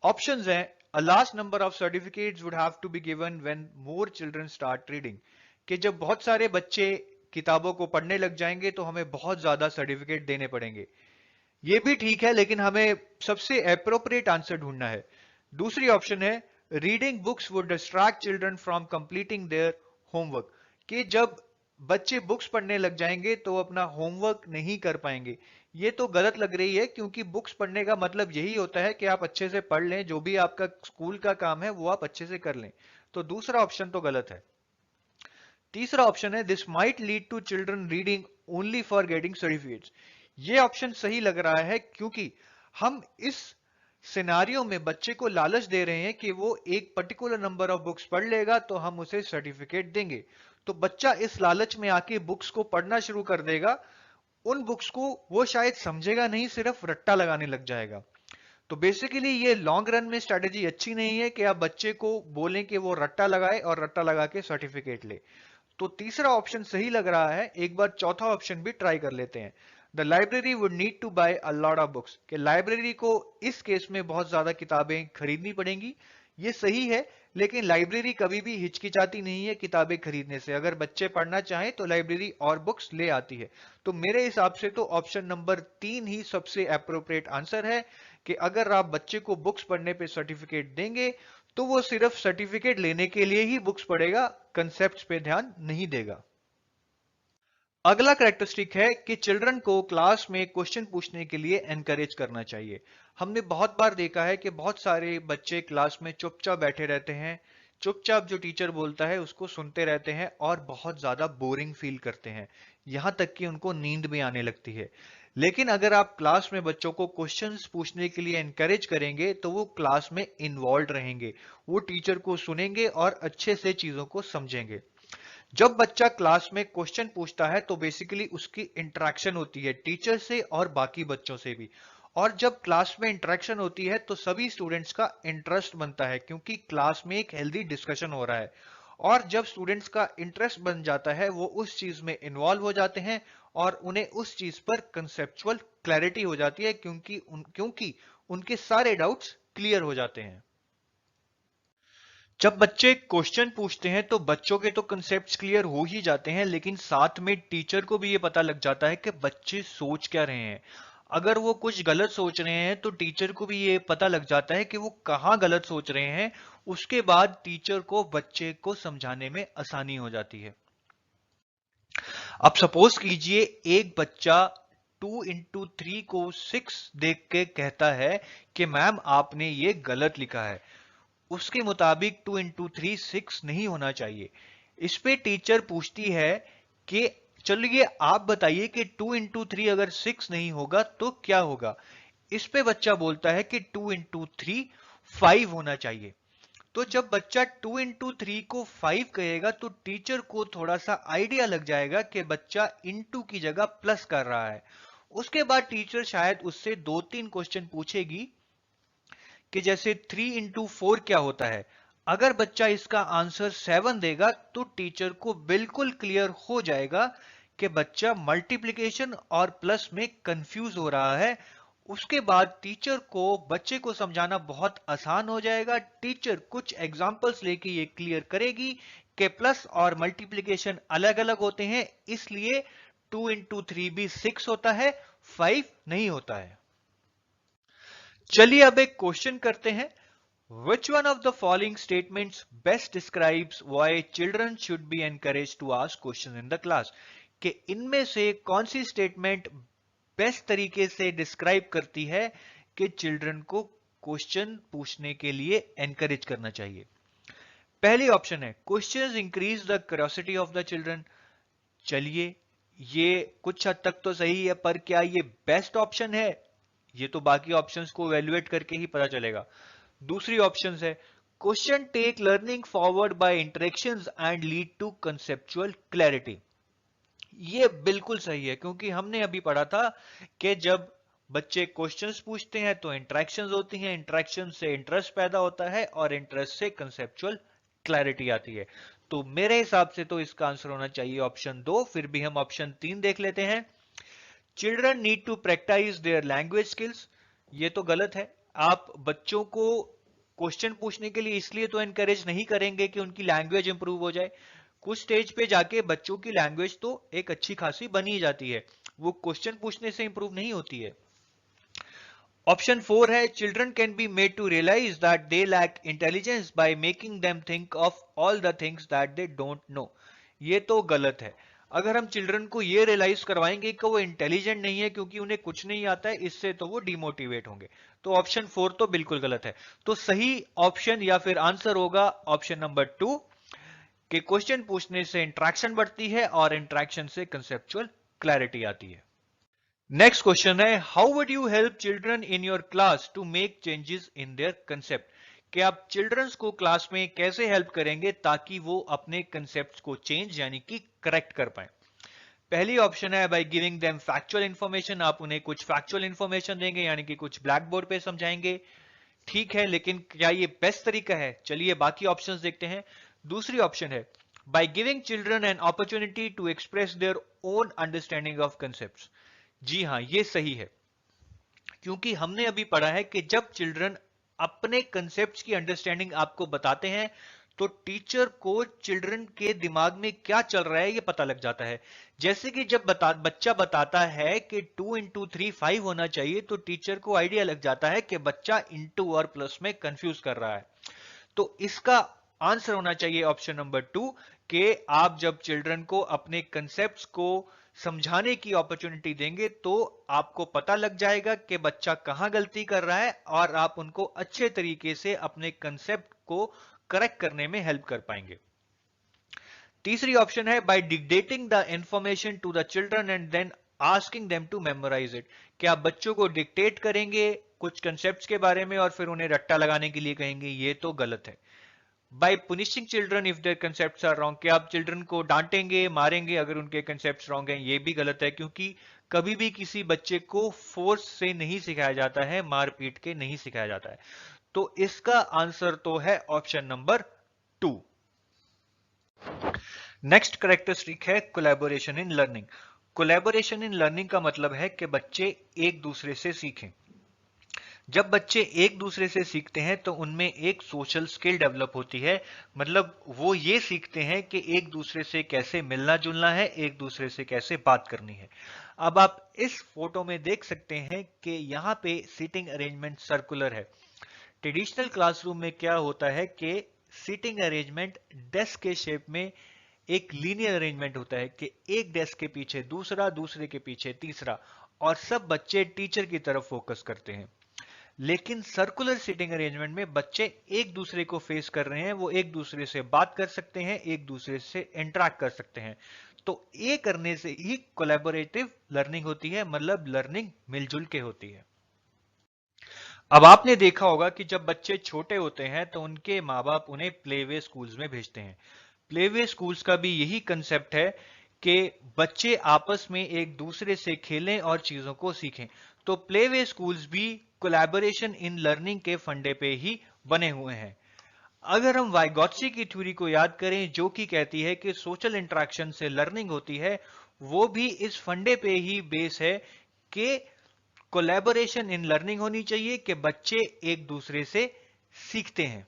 ऑप्शंस हैं, a last number of certificates would have to be given when more children start reading, कि जब बहुत सारे बच्चे किताबों को पढ़ने लग जाएंगे तो हमें बहुत ज्यादा सर्टिफिकेट देने पड़ेंगे। ये भी ठीक है, लेकिन हमें सबसे एप्रोप्रिएट आंसर ढूंढना है। दूसरी ऑप्शन है, reading books would distract children from completing their homework, कि जब बच्चे बुक्स पढ़ने लग जाएंगे तो अपना होमवर्क नहीं कर पाएंगे। ये तो गलत लग रही है, क्योंकि बुक्स पढ़ने का मतलब यही होता है कि आप अच्छे से पढ़ लें, जो भी आपका स्कूल का काम है वो आप अच्छे से कर लें। तो दूसरा ऑप्शन तो गलत है। तीसरा ऑप्शन है this might lead to children reading only for getting certificates. ये ऑप्शन सही लग रहा है, क्योंकि हम इस सिनारियो में बच्चे को लालच दे रहे हैं कि वो एक पर्टिकुलर नंबर ऑफ बुक्स पढ़ लेगा तो हम उसे सर्टिफिकेट देंगे। तो बच्चा इस लालच में आके बुक्स को पढ़ना शुरू कर देगा। उन बुक्स को वो शायद समझेगा नहीं, सिर्फ रट्टा लगाने लग जाएगा। तो बेसिकली ये लॉन्ग रन में स्ट्रेटेजी अच्छी नहीं है कि आप बच्चे को बोलें कि वो रट्टा लगाए और रट्टा लगा के सर्टिफिकेट ले। तो तीसरा ऑप्शन सही लग रहा है, एक बार चौथा ऑप्शन भी ट्राई कर लेते हैं। The library would need to buy a lot of books, कि लाइब्रेरी को इस केस में बहुत ज्यादा किताबें खरीदनी पड़ेंगी। ये सही है, लेकिन लाइब्रेरी कभी भी हिचकिचाती नहीं है किताबें खरीदने से। अगर बच्चे पढ़ना चाहें तो लाइब्रेरी और बुक्स ले आती है। तो मेरे हिसाब से तो ऑप्शन नंबर 3 ही सबसे अप्रोप्रिएट आंसर है, कि अगर आप बच्चे को बुक्स पढ़ने पे सर्टिफिकेट देंगे तो वो सिर्फ सर्टिफिकेट लेने के लिए ही बुक्स पढ़ेगा, कंसेप्ट्स पे ध्यान नहीं देगा। अगला कैरेक्टरिस्टिक है कि चिल्ड्रन को क्लास में क्वेश्चन पूछने के लिए एनकरेज करना चाहिए। हमने बहुत बार देखा है कि बहुत सारे बच्चे क्लास में चुपचाप बैठे रहते हैं, चुपचाप जो टीचर बोलता है उसको सुनते रहते हैं और बहुत ज्यादा बोरिंग फील करते हैं, यहां तक कि उनको नींद भी आने लगती है। लेकिन अगर आप क्लास में बच्चों को क्वेश्चंस पूछने के लिए एनकरेज करेंगे तो वो क्लास में इन्वॉल्व रहेंगे, वो टीचर को सुनेंगे और अच्छे से चीजों को समझेंगे। जब बच्चा क्लास में क्वेश्चन पूछता है तो बेसिकली उसकी इंटरेक्शन होती है टीचर से और बाकी बच्चों से भी। और जब क्लास में इंटरेक्शन होती है तो सभी स्टूडेंट्स का इंटरेस्ट बनता है, क्योंकि क्लास में एक हेल्दी डिस्कशन हो रहा है। और जब स्टूडेंट्स का इंटरेस्ट बन जाता है वो उस चीज में इन्वॉल्व हो जाते हैं और उन्हें उस चीज पर कंसेप्चुअल क्लैरिटी हो जाती है, क्योंकि उनके सारे डाउट्स क्लियर हो जाते हैं। जब बच्चे क्वेश्चन पूछते हैं तो बच्चों के तो कंसेप्ट्स क्लियर हो ही जाते हैं, लेकिन साथ में टीचर को भी ये पता लग जाता है कि बच्चे सोच क्या रहे हैं। अगर वो कुछ गलत सोच रहे हैं तो टीचर को भी ये पता लग जाता है कि वो कहाँ गलत सोच रहे हैं। उसके बाद टीचर को बच्चे को समझाने में आसानी हो जाती है। अब सपोज कीजिए एक बच्चा 2 into 3 को 6 देख के कहता है कि मैम आपने ये गलत लिखा है, उसके मुताबिक 2 into 3 6 नहीं होना चाहिए। इस पे टीचर पूछती है कि चलिए आप बताइए कि 2 into 3 अगर 6 नहीं होगा तो क्या होगा। इस पे बच्चा बोलता है कि 2 into 3 5 होना चाहिए। तो जब बच्चा 2 into 3 को 5 कहेगा तो टीचर को थोड़ा सा आइडिया लग जाएगा कि बच्चा इंटू की जगह प्लस कर रहा है। उसके बाद टीचर शायद उससे 2-3 क्वेश्चन पूछेगी कि जैसे 3 into 4 क्या होता है। अगर बच्चा इसका आंसर 7 देगा तो टीचर को बिल्कुल क्लियर हो जाएगा कि बच्चा मल्टीप्लिकेशन और प्लस में कंफ्यूज हो रहा है। उसके बाद टीचर को बच्चे को समझाना बहुत आसान हो जाएगा। टीचर कुछ एग्जाम्पल्स लेके ये क्लियर करेगी कि प्लस और मल्टीप्लिकेशन अलग अलग होते हैं, इसलिए 2 into 3 भी 6 होता है, 5 नहीं होता है। चलिए अब एक क्वेश्चन करते हैं। Which one of the following statements best describes why children should be encouraged to ask questions in the class? कि इनमें से कौन सी स्टेटमेंट बेस्ट तरीके से डिस्क्राइब करती है कि चिल्ड्रन को क्वेश्चन पूछने के लिए एनकरेज करना चाहिए। पहली ऑप्शन है questions increase the curiosity of the children. चलिए ये कुछ हद तक तो सही है, पर क्या ये बेस्ट ऑप्शन है? ये तो बाकी ऑप्शंस को इवैल्यूएट करके ही पता चलेगा। दूसरी ऑप्शन है question take learning forward by interactions and lead to conceptual clarity. ये बिल्कुल सही है, क्योंकि हमने अभी पढ़ा था कि जब बच्चे क्वेश्चंस पूछते हैं तो इंटरेक्शंस होती हैं, इंटरेक्शन से इंटरेस्ट पैदा होता है और इंटरेस्ट से कंसेप्चुअल क्लैरिटी आती है। तो मेरे हिसाब से तो इसका आंसर होना चाहिए ऑप्शन 2। फिर भी हम ऑप्शन 3 देख लेते हैं। Children need to practice their language skills. ये तो गलत है। आप बच्चों को क्वेश्चन पूछने के लिए इसलिए तो एनकरेज नहीं करेंगे कि उनकी लैंग्वेज इंप्रूव हो जाए। कुछ स्टेज पे जाके बच्चों की लैंग्वेज तो एक अच्छी खासी बनी जाती है, वो क्वेश्चन पूछने से इंप्रूव नहीं होती है। ऑप्शन 4 है children can be made to realize that they lack intelligence by making them think of all the things that they don't know. ये तो गलत है। अगर हम चिल्ड्रन को ये रियलाइज करवाएंगे कि वो इंटेलिजेंट नहीं है क्योंकि उन्हें कुछ नहीं आता है, इससे तो वो डिमोटिवेट होंगे। तो ऑप्शन 4 तो बिल्कुल गलत है। तो सही ऑप्शन या फिर आंसर होगा ऑप्शन नंबर 2 कि क्वेश्चन पूछने से इंट्रैक्शन बढ़ती है और इंट्रैक्शन से कंसेप्चुअल क्लैरिटी आती है। नेक्स्ट क्वेश्चन है, how would you help children in your class to make changes in their concept? कि आप चिल्ड्रंस को क्लास में कैसे हेल्प करेंगे ताकि वो अपने कंसेप्ट को चेंज यानी कि करेक्ट कर पाए। पहली ऑप्शन है by giving them factual information, आप उन्हें कुछ फैक्चुअल इंफॉर्मेशन देंगे यानी कि कुछ ब्लैक बोर्ड पे समझाएंगे। ठीक है, लेकिन क्या ये बेस्ट तरीका है? चलिए बाकी ऑप्शंस देखते हैं। दूसरी ऑप्शन है by giving children an opportunity to express their own understanding of concepts. जी हाँ, ये सही है, क्योंकि हमने अभी पढ़ा है कि जब चिल्ड्रन अपने कंसेप्ट्स की अंडरस्टैंडिंग आपको बताते हैं तो टीचर को चिल्ड्रन के दिमाग में क्या चल रहा है ये पता लग जाता है। जैसे कि जब बच्चा बताता है कि 2 इंटू 3 5 होना चाहिए, तो टीचर को आइडिया लग जाता है कि बच्चा इंटू और प्लस में कंफ्यूज कर रहा है। तो इसका आंसर होना चाहिए ऑप्शन नंबर 2 कि आप जब चिल्ड्रन को अपने कंसेप्ट्स को समझाने की अपॉर्चुनिटी देंगे तो आपको पता लग जाएगा कि बच्चा कहां गलती कर रहा है और आप उनको अच्छे तरीके से अपने कंसेप्ट को करेक्ट करने में हेल्प कर पाएंगे। तीसरी ऑप्शन है by dictating the information to the children and then asking them to memorize it. क्या आप बच्चों को डिक्टेट करेंगे कुछ कंसेप्ट्स के बारे में और फिर उन्हें रट्टा लगाने के लिए कहेंगे? ये तो गलत है। By punishing children if their concepts are wrong, क्या आप चिल्ड्रन को डांटेंगे मारेंगे अगर उनके कंसेप्ट्स रॉन्ग हैं? ये भी गलत है, क्योंकि कभी भी किसी बच्चे को फोर्स से नहीं सिखाया जाता है, मार पीट के नहीं सिखाया जाता है। तो इसका आंसर तो है ऑप्शन नंबर 2। नेक्स्ट कैरेक्टरिस्टिक है collaboration in learning. Collaboration in learning का मतलब है कि बच्चे एक दूसरे से सीखें। जब बच्चे एक दूसरे से सीखते हैं तो उनमें एक सोशल स्किल डेवलप होती है, मतलब वो ये सीखते हैं कि एक दूसरे से कैसे मिलना जुलना है, एक दूसरे से कैसे बात करनी है। अब आप इस फोटो में देख सकते हैं कि यहाँ पे सीटिंग अरेंजमेंट सर्कुलर है। ट्रेडिशनल क्लासरूम में क्या होता है कि सीटिंग अरेंजमेंट डेस्क के शेप में एक लीनियर अरेंजमेंट होता है कि एक डेस्क के पीछे दूसरा, दूसरे के पीछे तीसरा, और सब बच्चे टीचर की तरफ फोकस करते हैं। लेकिन सर्कुलर सीटिंग अरेंजमेंट में बच्चे एक दूसरे को फेस कर रहे हैं, वो एक दूसरे से बात कर सकते हैं, एक दूसरे से इंटरेक्ट कर सकते हैं। तो ये करने से ही कोलैबोरेटिव लर्निंग होती है, मतलब लर्निंग मिलजुल के होती है। अब आपने देखा होगा कि जब बच्चे छोटे होते हैं तो उनके माँ बाप उन्हें प्लेवे स्कूल्स में भेजते हैं। प्लेवे स्कूल्स का भी यही कंसेप्ट है कि बच्चे आपस में एक दूसरे से खेलें और चीजों को सीखें। तो प्लेवे स्कूल्स भी कोलैबोरेशन इन लर्निंग के फंडे पे ही बने हुए हैं। अगर हम वाइगॉत्सी की थ्योरी को याद करें जो कि कहती है कि सोशल इंटरेक्शन से लर्निंग होती है, वो भी इस फंडे पे ही बेस है कि कोलैबोरेशन इन लर्निंग होनी चाहिए, कि बच्चे एक दूसरे से सीखते हैं।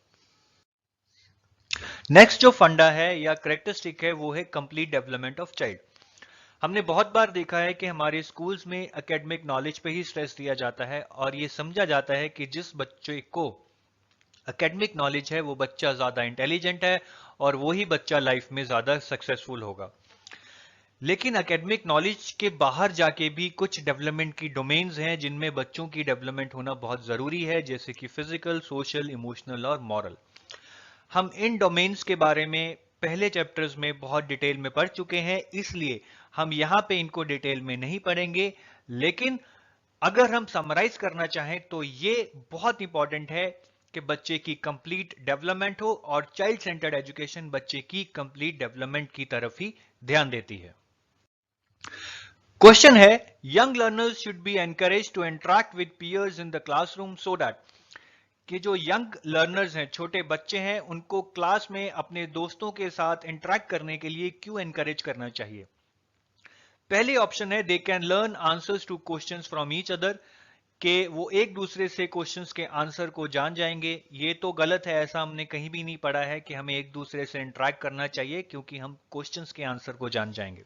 नेक्स्ट जो फंडा है या करेक्टरिस्टिक है वो है कंप्लीट डेवलपमेंट ऑफ चाइल्ड। हमने बहुत बार देखा है कि हमारे स्कूल्स में एकेडमिक नॉलेज पे ही स्ट्रेस दिया जाता है और ये समझा जाता है कि जिस बच्चे को एकेडमिक नॉलेज है वो बच्चा ज्यादा इंटेलिजेंट है और वही बच्चा लाइफ में ज्यादा सक्सेसफुल होगा। लेकिन एकेडमिक नॉलेज के बाहर जाके भी कुछ डेवलपमेंट की डोमेन्स हैं जिनमें बच्चों की डेवलपमेंट होना बहुत जरूरी है, जैसे कि फिजिकल, सोशल, इमोशनल और मॉरल। हम इन डोमेन्स के बारे में पहले चैप्टर्स में बहुत डिटेल में पढ़ चुके हैं, इसलिए हम यहां पे इनको डिटेल में नहीं पढ़ेंगे। लेकिन अगर हम समराइज करना चाहें तो ये बहुत इंपॉर्टेंट है कि बच्चे की कंप्लीट डेवलपमेंट हो, और चाइल्ड सेंटर्ड एजुकेशन बच्चे की कंप्लीट डेवलपमेंट की तरफ ही ध्यान देती है। क्वेश्चन है, young learners should be encourage to interact with peers in the classroom so that, कि जो यंग लर्नर्स हैं, छोटे बच्चे हैं, उनको क्लास में अपने दोस्तों के साथ इंटरेक्ट करने के लिए क्यों एनकरेज करना चाहिए? पहले ऑप्शन है they can learn answers two questions from each other, कि वो एक दूसरे से क्वेश्चंस के आंसर को जान जाएंगे। ये तो गलत है, ऐसा हमने कहीं भी नहीं पढ़ा है कि हमें एक दूसरे से इंटरेक्ट करना चाहिए क्योंकि हम क्वेश्चंस के आंसर को जान जाएंगे।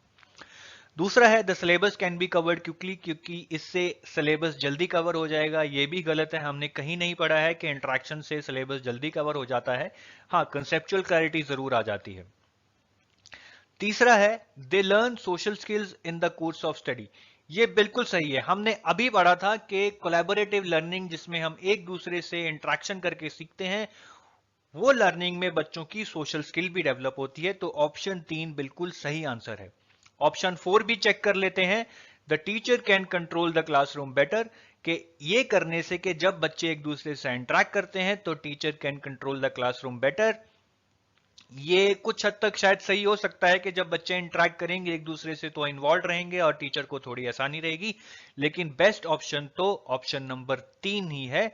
दूसरा है the syllabus can be covered quickly, क्योंकि इससे सिलेबस जल्दी कवर हो जाएगा। ये भी गलत है, हमने कहीं नहीं पढ़ा है कि इंटरेक्शन से सिलेबस जल्दी कवर हो जाता है। हाँ, कंसेप्चुअल क्लैरिटी जरूर आ जाती है। तीसरा है they learn social skills in the course of study. ये बिल्कुल सही है। हमने अभी पढ़ा था कि कोलैबोरेटिव लर्निंग, जिसमें हम एक दूसरे से इंटरेक्शन करके सीखते हैं, वो लर्निंग में बच्चों की सोशल स्किल भी डेवलप होती है। तो ऑप्शन 3 बिल्कुल सही आंसर है। ऑप्शन 4 भी चेक कर लेते हैं। The teacher can control the classroom better, कि ये करने से कि जब बच्चे एक दूसरे से इंटरेक्ट करते हैं तो teacher can control the classroom better. ये कुछ हद तक शायद सही हो सकता है कि जब बच्चे इंटरेक्ट करेंगे एक दूसरे से तो इन्वॉल्व रहेंगे और टीचर को थोड़ी आसानी रहेगी, लेकिन बेस्ट ऑप्शन तो ऑप्शन नंबर 3 ही है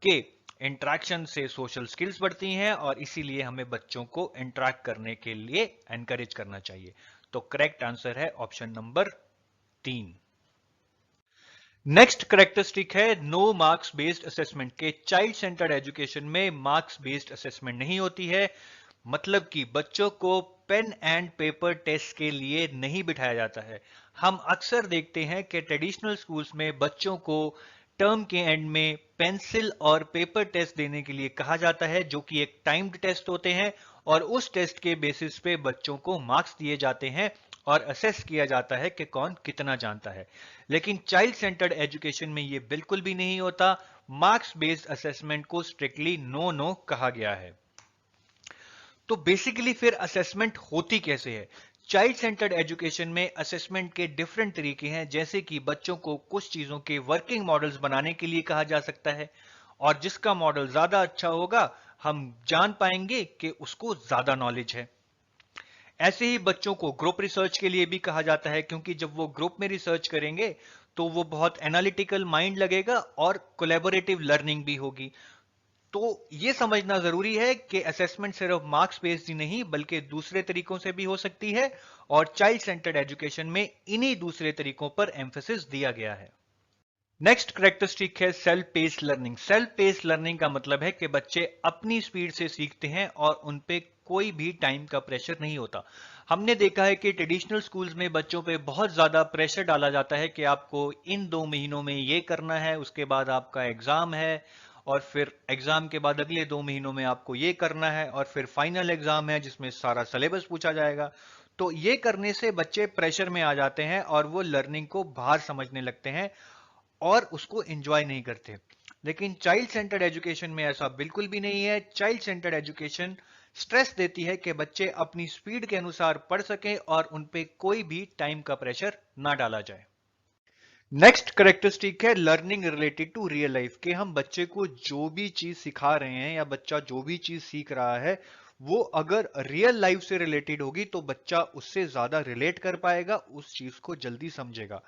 कि इंटरेक्शन से सोशल स्किल्स बढ़ती हैं और इसीलिए हमें बच्चों को इंटरेक्ट करने के लिए एनकरेज करना चाहिए। तो करेक्ट आंसर है ऑप्शन नंबर 3। नेक्स्ट करेक्टरिस्टिक है नो मार्क्स बेस्ड असेसमेंट, के चाइल्ड सेंटर्ड एजुकेशन में मार्क्स बेस्ड असेसमेंट नहीं होती है। मतलब कि बच्चों को पेन एंड पेपर टेस्ट के लिए नहीं बिठाया जाता है। हम अक्सर देखते हैं कि ट्रेडिशनल स्कूल्स में बच्चों को टर्म के एंड में पेंसिल और पेपर टेस्ट देने के लिए कहा जाता है, जो कि एक टाइम्ड टेस्ट होते हैं और उस टेस्ट के बेसिस पे बच्चों को मार्क्स दिए जाते हैं और असेस किया जाता है कि कौन कितना जानता है। लेकिन चाइल्ड सेंटर्ड एजुकेशन में ये बिल्कुल भी नहीं होता। मार्क्स बेस्ड असेसमेंट को स्ट्रिक्टली नो नो कहा गया है। तो बेसिकली फिर असेसमेंट होती कैसे है? चाइल्ड सेंटर्ड एजुकेशन में असेसमेंट के डिफरेंट तरीके हैं, जैसे कि बच्चों को कुछ चीजों के वर्किंग मॉडल्स बनाने के लिए कहा जा सकता है और जिसका मॉडल ज्यादा अच्छा होगा हम जान पाएंगे कि उसको ज्यादा नॉलेज है। ऐसे ही बच्चों को ग्रुप रिसर्च के लिए भी कहा जाता है, क्योंकि जब वो ग्रुप में रिसर्च करेंगे तो वो बहुत एनालिटिकल माइंड लगेगा और कोलैबोरेटिव लर्निंग भी होगी। तो ये समझना जरूरी है कि असेसमेंट सिर्फ मार्क्स बेस्ड ही नहीं बल्कि दूसरे तरीकों से भी हो सकती है और चाइल्ड सेंटर्ड एजुकेशन में इन्हीं दूसरे तरीकों पर एम्फेसिस दिया गया है। नेक्स्ट करेक्टरिस्टिक है self paced learning. Self paced learning का मतलब है कि बच्चे अपनी स्पीड से सीखते हैं और उन पे कोई भी टाइम का प्रेशर नहीं होता। हमने देखा है कि ट्रेडिशनल स्कूल्स में बच्चों पे बहुत ज्यादा प्रेशर डाला जाता है कि आपको इन 2 महीनों में ये करना है, उसके बाद आपका एग्जाम है और फिर एग्जाम के बाद अगले 2 महीनों में आपको ये करना है और फिर फाइनल एग्जाम है जिसमें सारा सिलेबस पूछा जाएगा। तो ये करने से बच्चे प्रेशर में आ जाते हैं और वो लर्निंग को बाहर समझने लगते हैं और उसको एंजॉय नहीं करते। लेकिन चाइल्ड सेंटर्ड एजुकेशन में ऐसा बिल्कुल भी नहीं है। चाइल्ड सेंटर्ड एजुकेशन स्ट्रेस देती है कि बच्चे अपनी स्पीड के अनुसार पढ़ सकें और उन पे कोई भी टाइम का प्रेशर ना डाला जाए। नेक्स्ट करेक्टरिस्टिक है learning related to real life, के हम बच्चे को जो भी चीज सिखा रहे हैं या बच्चा जो भी चीज सीख रहा है वो अगर रियल लाइफ से रिलेटेड होगी तो बच्चा उससे ज्यादा रिलेट कर पाएगा, उस चीज को जल्दी समझेगा।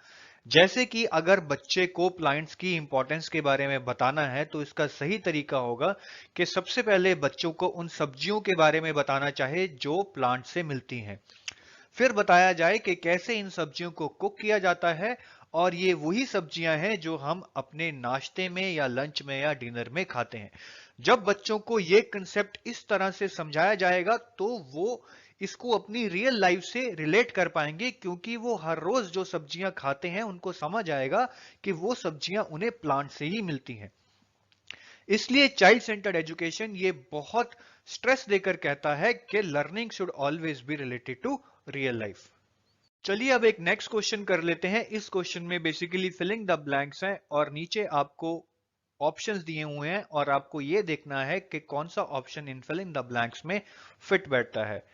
जैसे कि अगर बच्चे को प्लांट्स की इंपॉर्टेंस के बारे में बताना है तो इसका सही तरीका होगा कि सबसे पहले बच्चों को उन सब्जियों के बारे में बताना चाहे जो प्लांट से मिलती हैं, फिर बताया जाए कि कैसे इन सब्जियों को कुक किया जाता है और ये वही सब्जियां हैं जो हम अपने नाश्ते में या लंच में या डिनर में खाते हैं। जब बच्चों को ये कंसेप्ट इस तरह से समझाया जाएगा तो वो इसको अपनी रियल लाइफ से रिलेट कर पाएंगे, क्योंकि वो हर रोज जो सब्जियां खाते हैं उनको समझ आएगा कि वो सब्जियां उन्हें प्लांट से ही मिलती हैं। इसलिए चाइल्ड सेंटर्ड एजुकेशन ये बहुत स्ट्रेस देकर कहता है कि learning should always be related to real life. चलिए अब एक नेक्स्ट क्वेश्चन कर लेते हैं। इस क्वेश्चन में बेसिकली फिलिंग द ब्लैंक्स है और नीचे आपको ऑप्शंस दिए हुए हैं और आपको यह देखना है कि कौन सा option in filling the blanks में फिट बैठता है।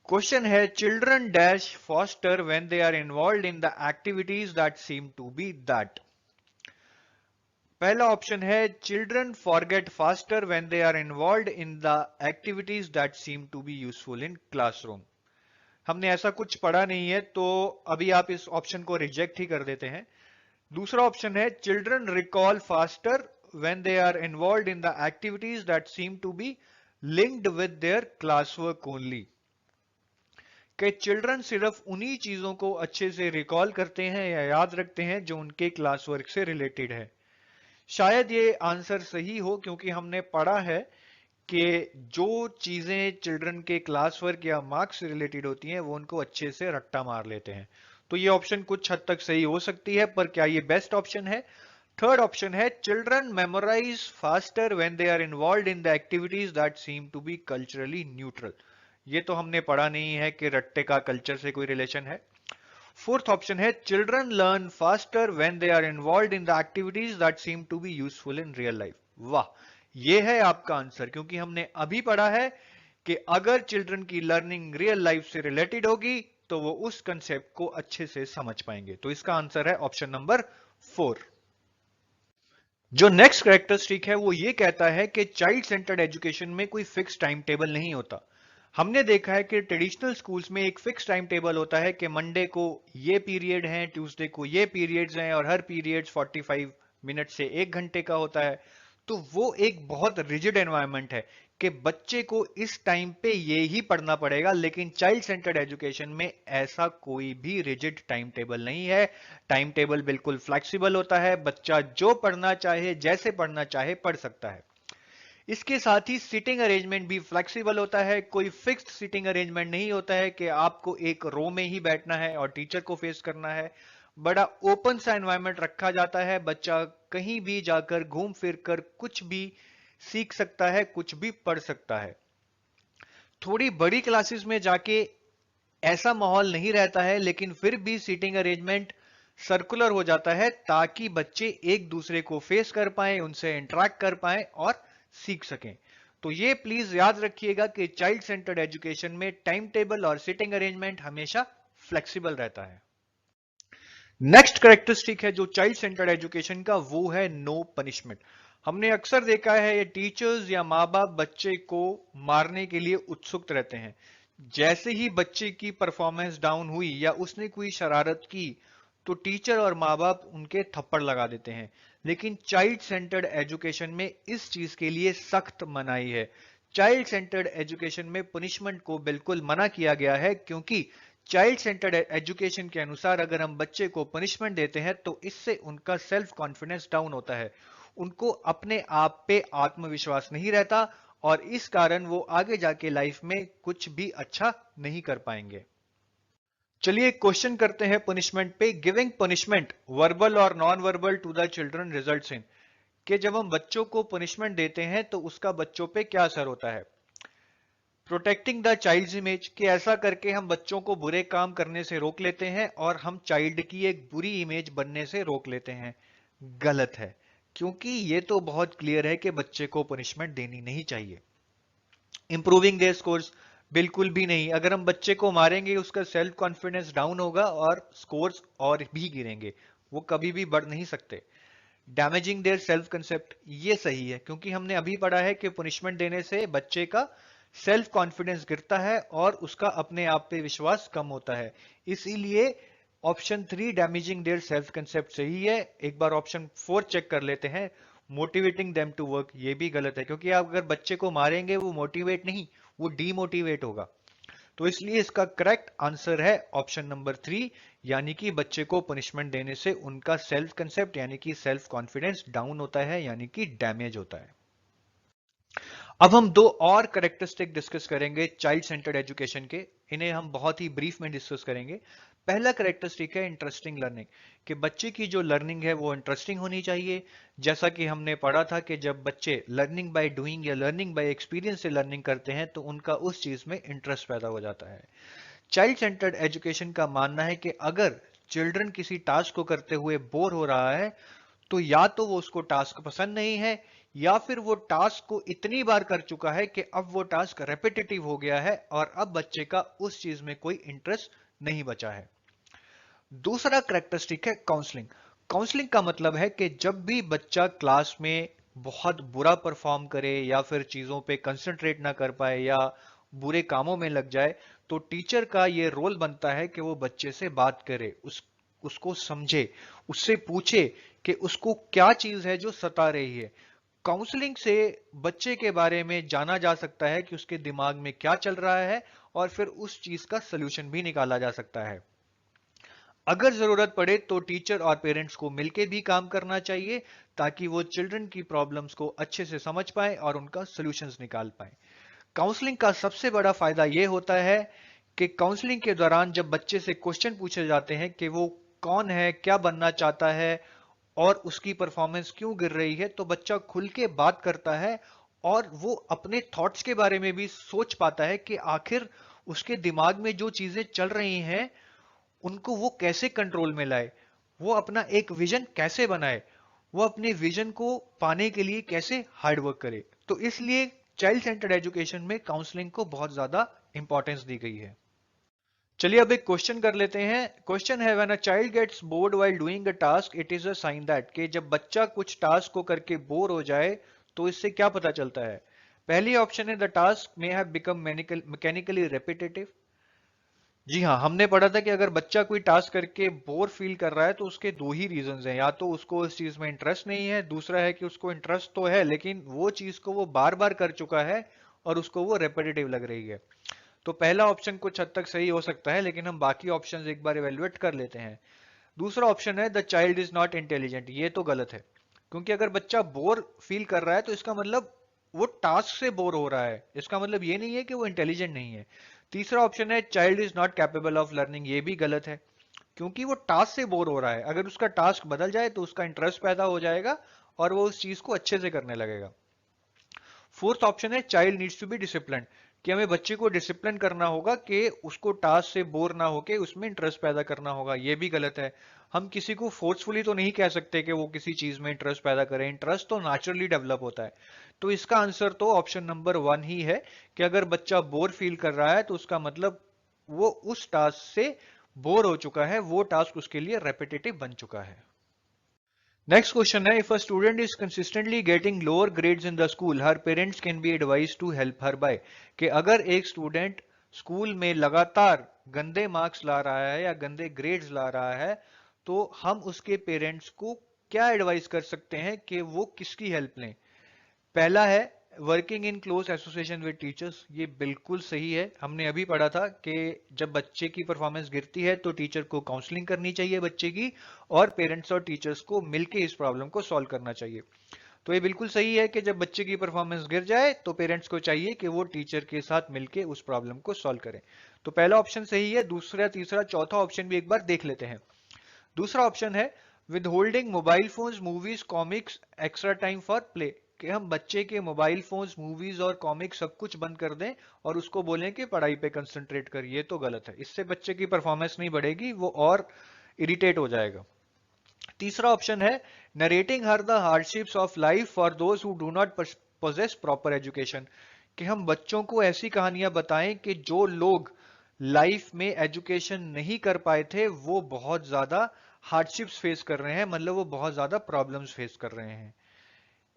क्वेश्चन है children dash faster when they are involved in the activities that seem to be that. पहला ऑप्शन है children forget faster when they are involved in the activities that seem to be useful in classroom. हमने ऐसा कुछ पढ़ा नहीं है तो अभी आप इस ऑप्शन को रिजेक्ट ही कर देते हैं। दूसरा ऑप्शन है children recall faster when they are involved in the activities that seem to be linked with their class work only, कि चिल्ड्रन सिर्फ उन्हीं चीजों को अच्छे से रिकॉल करते हैं या याद रखते हैं जो उनके क्लास वर्क से रिलेटेड है। शायद ये आंसर सही हो, क्योंकि हमने पढ़ा है कि जो चीजें चिल्ड्रन के क्लास वर्क या मार्क्स से रिलेटेड होती हैं वो उनको अच्छे से रट्टा मार लेते हैं। तो ये ऑप्शन कुछ हद तक सही हो सकती है, पर क्या ये बेस्ट ऑप्शन है? थर्ड ऑप्शन है children memorize faster when they are involved in the activities that seem to be culturally neutral. ये तो हमने पढ़ा नहीं है कि रट्टे का कल्चर से कोई रिलेशन है। फोर्थ ऑप्शन है children learn faster when they are involved in the activities that seem to be useful in real life. वाह, ये है आपका आंसर, क्योंकि हमने अभी पढ़ा है कि अगर चिल्ड्रन की लर्निंग रियल लाइफ से रिलेटेड होगी तो वो उस कंसेप्ट को अच्छे से समझ पाएंगे। तो इसका आंसर है ऑप्शन नंबर 4। जो नेक्स्ट कैरेक्टरिस्टिक है वो ये कहता है कि चाइल्ड सेंटर्ड एजुकेशन में कोई फिक्स टाइम टेबल नहीं होता। हमने देखा है कि ट्रेडिशनल स्कूल्स में एक फिक्स टाइम टेबल होता है कि मंडे को ये पीरियड हैं, ट्यूसडे को ये पीरियड्स हैं, और हर पीरियड 45 मिनट से 1 घंटे का होता है। तो वो एक बहुत रिजिड एनवायरनमेंट है कि बच्चे को इस टाइम पे ये ही पढ़ना पड़ेगा, लेकिन चाइल्ड सेंटर्ड एजुकेशन में ऐसा कोई भी रिजिड टाइम टेबल नहीं है। टाइम टेबल बिल्कुल फ्लेक्सिबल होता है, बच्चा जो पढ़ना चाहे, जैसे पढ़ना चाहे पढ़ सकता है। इसके साथ ही सिटिंग अरेंजमेंट भी फ्लेक्सिबल होता है, कोई फिक्स्ड सिटिंग अरेंजमेंट नहीं होता है कि आपको एक रो में ही बैठना है और टीचर को फेस करना है। बड़ा ओपन सा एनवायरनमेंट रखा जाता है, बच्चा कहीं भी जाकर घूम फिर कर कुछ भी सीख सकता है, कुछ भी पढ़ सकता है। थोड़ी बड़ी क्लासेस में जाके ऐसा माहौल नहीं रहता है, लेकिन फिर भी सीटिंग अरेंजमेंट सर्कुलर हो जाता है ताकि बच्चे एक दूसरे को फेस कर पाए, उनसे इंटरेक्ट कर पाए और सीख सकें। तो ये प्लीज याद रखिएगा कि चाइल्ड सेंटर्ड एजुकेशन में टाइम टेबल और सीटिंग अरेंजमेंट हमेशा फ्लेक्सिबल रहता है। नेक्स्ट कैरेक्टरिस्टिक है जो चाइल्ड सेंटर्ड एजुकेशन का, वो है नो पनिशमेंट। हमने अक्सर देखा है ये टीचर्स या माँ बाप बच्चे को मारने के लिए उत्सुक रहते हैं। जैसे ही बच्चे की परफॉर्मेंस डाउन हुई या उसने कोई शरारत की तो टीचर और माँ बाप उनके थप्पड़ लगा देते हैं। लेकिन चाइल्ड सेंटर्ड एजुकेशन में इस चीज के लिए सख्त मनाही है। चाइल्ड सेंटर्ड एजुकेशन में पनिशमेंट को बिल्कुल मना किया गया है, क्योंकि चाइल्ड सेंटर्ड एजुकेशन के अनुसार अगर हम बच्चे को पनिशमेंट देते हैं तो इससे उनका सेल्फ कॉन्फिडेंस डाउन होता है, उनको अपने आप पे आत्मविश्वास नहीं रहता, और इस कारण वो आगे जाके लाइफ में कुछ भी अच्छा नहीं कर पाएंगे। चलिए क्वेश्चन करते हैं पनिशमेंट पे। गिविंग पनिशमेंट वर्बल और non verbal to the children results in, कि जब हम बच्चों को पनिशमेंट देते हैं तो उसका बच्चों पे क्या असर होता है। प्रोटेक्टिंग द चाइल्ड्स इमेज, कि ऐसा करके हम बच्चों को बुरे काम करने से रोक लेते हैं और हम चाइल्ड की एक बुरी इमेज बनने से रोक लेते हैं। गलत है, क्योंकि ये तो बहुत क्लियर है कि बच्चे को पनिशमेंट देनी नहीं चाहिए। इंप्रूविंग देयर स्कोर्स, बिल्कुल भी नहीं। अगर हम बच्चे को मारेंगे उसका सेल्फ कॉन्फिडेंस डाउन होगा और स्कोर्स और भी गिरेंगे, वो कभी भी बढ़ नहीं सकते। डैमेजिंग देयर सेल्फ कंसेप्ट, ये सही है, क्योंकि हमने अभी पढ़ा है कि पनिशमेंट देने से बच्चे का सेल्फ कॉन्फिडेंस गिरता है और उसका अपने आप पे विश्वास कम होता है। इसीलिए option 3 damaging their self concept सही है। एक बार ऑप्शन 4 चेक कर लेते हैं, मोटिवेटिंग देम टू वर्क, ये भी गलत है, क्योंकि आप अगर बच्चे को मारेंगे वो मोटिवेट नहीं, वो डीमोटिवेट होगा। तो इसलिए इसका करेक्ट आंसर है ऑप्शन नंबर 3, यानी कि बच्चे को पनिशमेंट देने से उनका सेल्फ कंसेप्ट यानी कि सेल्फ कॉन्फिडेंस डाउन होता है, यानी कि डैमेज होता है। अब हम दो और करेक्टरिस्टिक डिस्कस करेंगे चाइल्ड सेंटर्ड एजुकेशन के, इन्हें हम बहुत ही ब्रीफ में डिस्कस करेंगे। पहला करेक्टरिस्टिक है इंटरेस्टिंग लर्निंग, कि बच्चे की जो लर्निंग है वो इंटरेस्टिंग होनी चाहिए। जैसा कि हमने पढ़ा था कि जब बच्चे लर्निंग बाय डूइंग या लर्निंग बाय एक्सपीरियंस से लर्निंग करते हैं तो उनका उस चीज में इंटरेस्ट पैदा हो जाता है। चाइल्ड सेंटर्ड एजुकेशन का मानना है कि अगर चिल्ड्रन किसी टास्क को करते हुए बोर हो रहा है तो या तो वो उसको टास्क पसंद नहीं है, या फिर वो टास्क को इतनी बार कर चुका है कि अब वो टास्क रेपिटेटिव हो गया है और अब बच्चे का उस चीज में कोई इंटरेस्ट नहीं बचा है। दूसरा करेक्टरिस्टिक है काउंसलिंग। काउंसलिंग का मतलब है कि जब भी बच्चा क्लास में बहुत बुरा परफॉर्म करे या फिर चीजों पे कंसंट्रेट ना कर पाए या बुरे कामों में लग जाए, तो टीचर का ये रोल बनता है कि वो बच्चे से बात करे, उसको समझे, उससे पूछे कि उसको क्या चीज है जो सता रही है। काउंसलिंग से बच्चे के बारे में जाना जा सकता है कि उसके दिमाग में क्या चल रहा है और फिर उस चीज का सलूशन भी निकाला जा सकता है। अगर जरूरत पड़े तो टीचर और पेरेंट्स को मिलकर भी काम करना चाहिए ताकि वो चिल्ड्रन की प्रॉब्लम्स को अच्छे से समझ पाए और उनका सॉल्यूशंस निकाल पाए। काउंसलिंग का सबसे बड़ा फायदा यह होता है कि काउंसलिंग के दौरान जब बच्चे से क्वेश्चन पूछे जाते हैं कि वो कौन है, क्या बनना चाहता है और उसकी परफॉर्मेंस क्यों गिर रही है, तो बच्चा खुल के बात करता है और वो अपने थॉट्स के बारे में भी सोच पाता है कि आखिर उसके दिमाग में जो चीजें चल रही हैं उनको वो कैसे कंट्रोल में लाए, वो अपना एक विजन कैसे बनाए, वो अपने विजन को पाने के लिए कैसे हार्ड वर्क करे। तो इसलिए चाइल्ड सेंटर्ड एजुकेशन में काउंसलिंग को बहुत ज्यादा इंपॉर्टेंस दी गई है। चलिए अब एक क्वेश्चन कर लेते हैं। क्वेश्चन है, when a child gets bored while doing a task it is a sign that, कि जब बच्चा कुछ टास्क को करके बोर हो जाए तो इससे क्या पता चलता है। पहली ऑप्शन है, the task may have become mechanically repetitive. जी हाँ, हमने पढ़ा था कि अगर बच्चा कोई टास्क करके बोर फील कर रहा है तो उसके दो ही रीजंस हैं, या तो उसको उस चीज में इंटरेस्ट नहीं है, दूसरा है कि उसको इंटरेस्ट तो है लेकिन वो चीज को वो बार बार कर चुका है और उसको वो रेपिटेटिव लग रही है। तो पहला ऑप्शन कुछ हद तक सही हो सकता है, लेकिन हम बाकी ऑप्शंस एक बार इवेल्युएट कर लेते हैं। दूसरा ऑप्शन है, the child is not intelligent. ये तो गलत है, क्योंकि अगर बच्चा बोर फील कर रहा है तो इसका मतलब वो टास्क से बोर हो रहा है, इसका मतलब ये नहीं है कि वो इंटेलिजेंट नहीं है। तीसरा ऑप्शन है, child is not capable of learning. ये भी गलत है, क्योंकि वो टास्क से बोर हो रहा है, अगर उसका टास्क बदल जाए तो उसका इंटरेस्ट पैदा हो जाएगा और वो उस चीज को अच्छे से करने लगेगा। फोर्थ ऑप्शन है, child needs to be discipline, कि हमें बच्चे को डिसिप्लिन करना होगा कि उसको टास्क से बोर ना होके उसमें इंटरेस्ट पैदा करना होगा। यह भी गलत है, हम किसी को फोर्सफुली तो नहीं कह सकते कि वो किसी चीज में इंटरेस्ट पैदा करे, इंटरेस्ट तो नेचुरली डेवलप होता है। तो इसका आंसर तो ऑप्शन नंबर 1 ही है, कि अगर बच्चा बोर फील कर रहा है तो उसका मतलब वो उस टास्क से बोर हो चुका है, वो टास्क उसके लिए रेपिटेटिव बन चुका है। नेक्स्ट क्वेश्चन है, if a student is consistently getting lower grades in the school her parents can be advise to help her by, कि अगर एक स्टूडेंट स्कूल में लगातार गंदे मार्क्स ला रहा है या गंदे ग्रेड्स ला रहा है तो हम उसके पेरेंट्स को क्या एडवाइस कर सकते हैं कि वो किसकी हेल्प लें। पहला है, working in close association with teachers. ये बिल्कुल सही है, हमने अभी पढ़ा था कि जब बच्चे की परफॉर्मेंस गिरती है तो टीचर को काउंसलिंग करनी चाहिए बच्चे की, और पेरेंट्स और टीचर्स को मिलकर इस प्रॉब्लम को सॉल्व करना चाहिए। तो ये बिल्कुल सही है कि जब बच्चे की परफॉर्मेंस गिर जाए तो पेरेंट्स को चाहिए कि वो टीचर के साथ मिलकर उस प्रॉब्लम को सॉल्व करें। तो पहला ऑप्शन सही है। दूसरा, तीसरा, चौथा ऑप्शन भी एक बार देख लेते हैं। दूसरा ऑप्शन है, with holding mobile phones movies comics extra time for play, कि हम बच्चे के मोबाइल फोन्स मूवीज और कॉमिक्स सब कुछ बंद कर दें और उसको बोलें कि पढ़ाई पे कंसंट्रेट कर। ये तो गलत है, इससे बच्चे की परफॉर्मेंस नहीं बढ़ेगी, वो और इरिटेट हो जाएगा। तीसरा ऑप्शन है, narrating her the hardships of life for those who do not possess proper education, कि हम बच्चों को ऐसी कहानियां बताएं कि जो लोग लाइफ में एजुकेशन नहीं कर पाए थे वो बहुत ज्यादा हार्डशिप्स फेस कर रहे हैं, मतलब वो बहुत ज्यादा प्रॉब्लम्स फेस कर रहे हैं।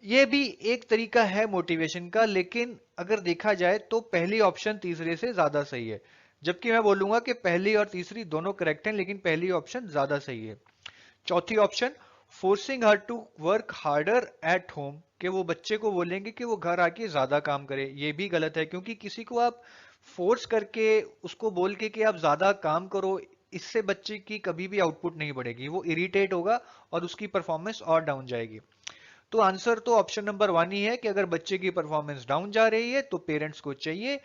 ये भी एक तरीका है मोटिवेशन का, लेकिन अगर देखा जाए तो पहली ऑप्शन तीसरे से ज्यादा सही है। जबकि मैं बोलूंगा कि पहली और तीसरी दोनों करेक्ट हैं, लेकिन पहली ऑप्शन ज्यादा सही है। चौथी option, forcing her to work harder at home, कि वो बच्चे को बोलेंगे कि वो घर आके ज्यादा काम करे। ये भी गलत है, क्योंकि किसी को आप फोर्स करके उसको बोल के कि आप ज्यादा काम करो, इससे बच्चे की कभी भी आउटपुट नहीं बढ़ेगी, वो इरिटेट होगा और उसकी परफॉर्मेंस और डाउन जाएगी। तो आंसर तो ऑप्शन नंबर 1 ही है, कि अगर बच्चे की परफॉर्मेंस डाउन जा रही है तो पेरेंट्स को चाहिए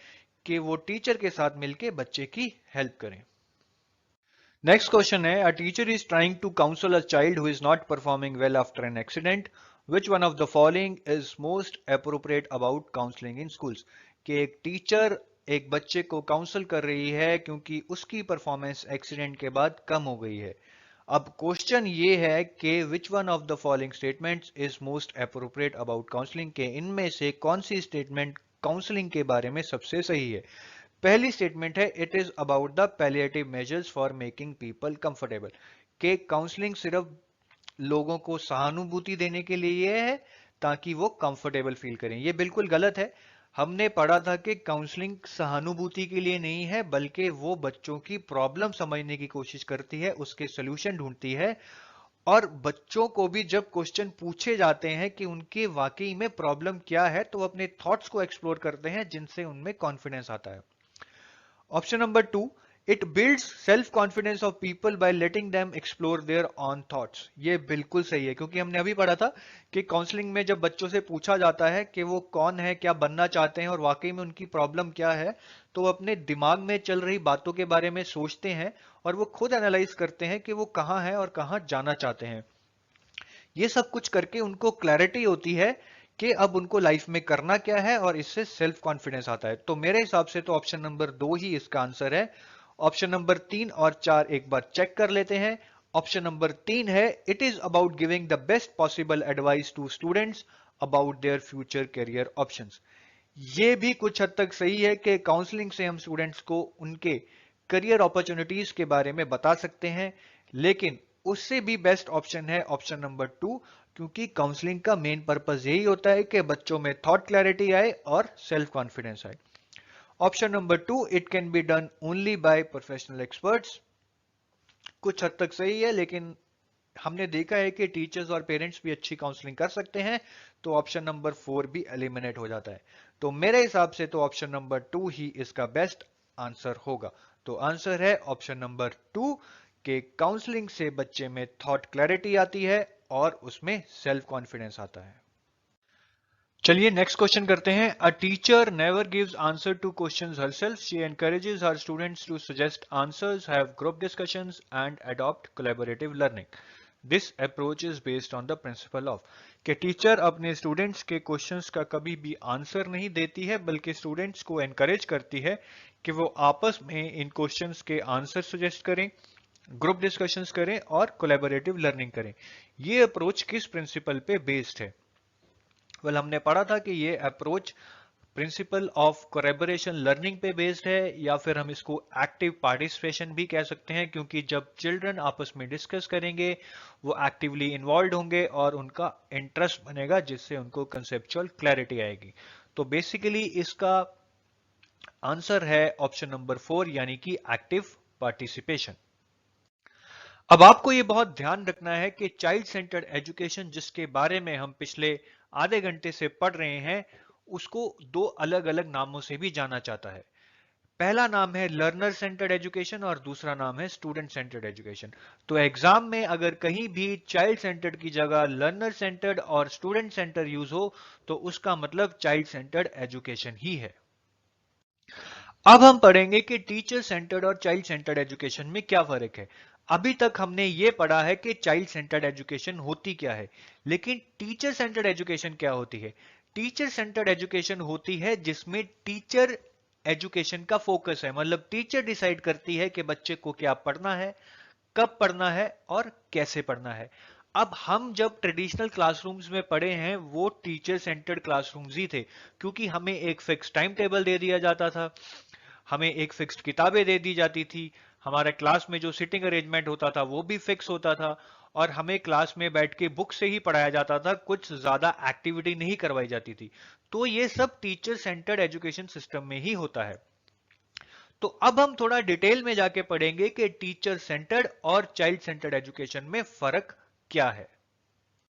कि वो टीचर के साथ मिलकर बच्चे की हेल्प करें। नेक्स्ट क्वेश्चन है, a teacher is trying to counsel a child who is not performing well after an accident, which one of the following is most appropriate about counselling in schools, कि एक teacher एक बच्चे को counsel कर रही है क्योंकि उसकी परफॉर्मेंस एक्सीडेंट के बाद कम हो गई है। अब क्वेश्चन ये है कि विच one of the following statements is most appropriate about counselling, के इनमें से कौन सी स्टेटमेंट काउंसलिंग के बारे में सबसे सही है। पहली स्टेटमेंट है, it is about the palliative measures for making people comfortable, के काउंसलिंग सिर्फ लोगों को सहानुभूति देने के लिए है ताकि वो कंफर्टेबल फील करें। ये बिल्कुल गलत है। हमने पढ़ा था कि काउंसलिंग सहानुभूति के लिए नहीं है, बल्कि वो बच्चों की प्रॉब्लम समझने की कोशिश करती है, उसके सोल्यूशन ढूंढती है, और बच्चों को भी जब क्वेश्चन पूछे जाते हैं कि उनके वाकई में प्रॉब्लम क्या है तो वो अपने थॉट्स को एक्सप्लोर करते हैं, जिनसे उनमें कॉन्फिडेंस आता है। Option number 2, it builds self confidence of people by letting them explore their own thoughts. ये बिल्कुल सही है, क्योंकि हमने अभी पढ़ा था कि काउंसलिंग में जब बच्चों से पूछा जाता है कि वो कौन है, क्या बनना चाहते हैं और वाकई में उनकी प्रॉब्लम क्या है, तो वो अपने दिमाग में चल रही बातों के बारे में सोचते हैं और वो खुद एनालाइज करते हैं कि वो कहाँ है और कहाँ जाना चाहते हैं। ये सब कुछ करके उनको क्लैरिटी होती है कि अब उनको लाइफ में करना क्या है और इससे सेल्फ कॉन्फिडेंस आता है। तो मेरे हिसाब से तो ऑप्शन नंबर 2 ही इसका आंसर है। ऑप्शन नंबर 3 और 4 एक बार चेक कर लेते हैं। ऑप्शन नंबर 3 है, it is about giving the best possible advice to students about their future career options. ये भी कुछ हद तक सही है कि काउंसलिंग से हम स्टूडेंट्स को उनके करियर अपॉर्चुनिटीज के बारे में बता सकते हैं, लेकिन उससे भी बेस्ट ऑप्शन है ऑप्शन नंबर 2, क्योंकि काउंसलिंग का मेन पर्पस यही होता है कि बच्चों में थॉट क्लैरिटी आए और सेल्फ कॉन्फिडेंस आए। Option number 2, it can be done only by professional experts, कुछ हद तक सही है, लेकिन हमने देखा है कि टीचर्स और पेरेंट्स भी अच्छी काउंसलिंग कर सकते हैं, तो ऑप्शन नंबर 4 भी एलिमिनेट हो जाता है। तो मेरे हिसाब से तो ऑप्शन नंबर 2 ही इसका बेस्ट आंसर होगा। तो आंसर है ऑप्शन नंबर 2 के काउंसलिंग से बच्चे में थॉट क्लैरिटी आती है और उसमें सेल्फ कॉन्फिडेंस आता है। चलिए नेक्स्ट क्वेश्चन करते हैं। A teacher never gives answer to questions herself, she encourages her students to suggest answers, have group discussions and adopt collaborative learning. This approach is based on the principle of, कि teacher अपने students के questions का कभी भी answer नहीं देती है, बल्कि स्टूडेंट्स को एनकरेज करती है कि वो आपस में इन क्वेश्चंस के आंसर सजेस्ट करें, ग्रुप डिस्कशंस करें और कोलैबोरेटिव लर्निंग करें। ये अप्रोच किस प्रिंसिपल पे बेस्ड है? वेल, हमने पढ़ा था कि ये approach principle of collaboration learning पे बेस्ड है, या फिर हम इसको एक्टिव पार्टिसिपेशन भी कह सकते हैं, क्योंकि जब चिल्ड्रन आपस में डिस्कस करेंगे वो एक्टिवली इन्वॉल्व होंगे और उनका इंटरेस्ट बनेगा, जिससे उनको कंसेप्चुअल क्लैरिटी आएगी। तो बेसिकली इसका आंसर है ऑप्शन नंबर 4, यानी कि एक्टिव पार्टिसिपेशन। अब आपको ये बहुत ध्यान रखना है कि चाइल्ड सेंटर्ड एजुकेशन, जिसके बारे में हम पिछले आधे घंटे से पढ़ रहे हैं, उसको दो अलग अलग नामों से भी जाना जाता है। पहला नाम है लर्नर सेंटर्ड एजुकेशन और दूसरा नाम है स्टूडेंट सेंटर्ड एजुकेशन। तो एग्जाम में अगर कहीं भी चाइल्ड सेंटर्ड की जगह लर्नर सेंटर्ड और स्टूडेंट सेंटर यूज हो, तो उसका मतलब चाइल्ड सेंटर्ड एजुकेशन ही है। अब हम पढ़ेंगे कि टीचर सेंटर्ड और चाइल्ड सेंटर्ड एजुकेशन में क्या फर्क है। अभी तक हमने ये पढ़ा है कि चाइल्ड सेंटर्ड एजुकेशन होती क्या है, लेकिन टीचर सेंटर्ड एजुकेशन क्या होती है? टीचर सेंटर्ड एजुकेशन होती है जिसमें टीचर एजुकेशन का फोकस है, मतलब टीचर डिसाइड करती है कि बच्चे को क्या पढ़ना है, कब पढ़ना है और कैसे पढ़ना है। अब हम जब ट्रेडिशनल क्लासरूम्स में पढ़े हैं वो टीचर सेंटर्ड क्लासरूम्स ही थे, क्योंकि हमें एक फिक्स टाइम टेबल दे दिया जाता था, हमें एक फिक्स्ड किताबें दे दी जाती थी, हमारे क्लास में जो सिटिंग अरेंजमेंट होता था वो भी फिक्स होता था, और हमें क्लास में बैठ के बुक से ही पढ़ाया जाता था, कुछ ज्यादा एक्टिविटी नहीं करवाई जाती थी। तो ये सब टीचर सेंटर्ड एजुकेशन सिस्टम में ही होता है। तो अब हम थोड़ा डिटेल में जाके पढ़ेंगे कि टीचर सेंटर्ड और चाइल्ड सेंटर्ड एजुकेशन में फर्क क्या है।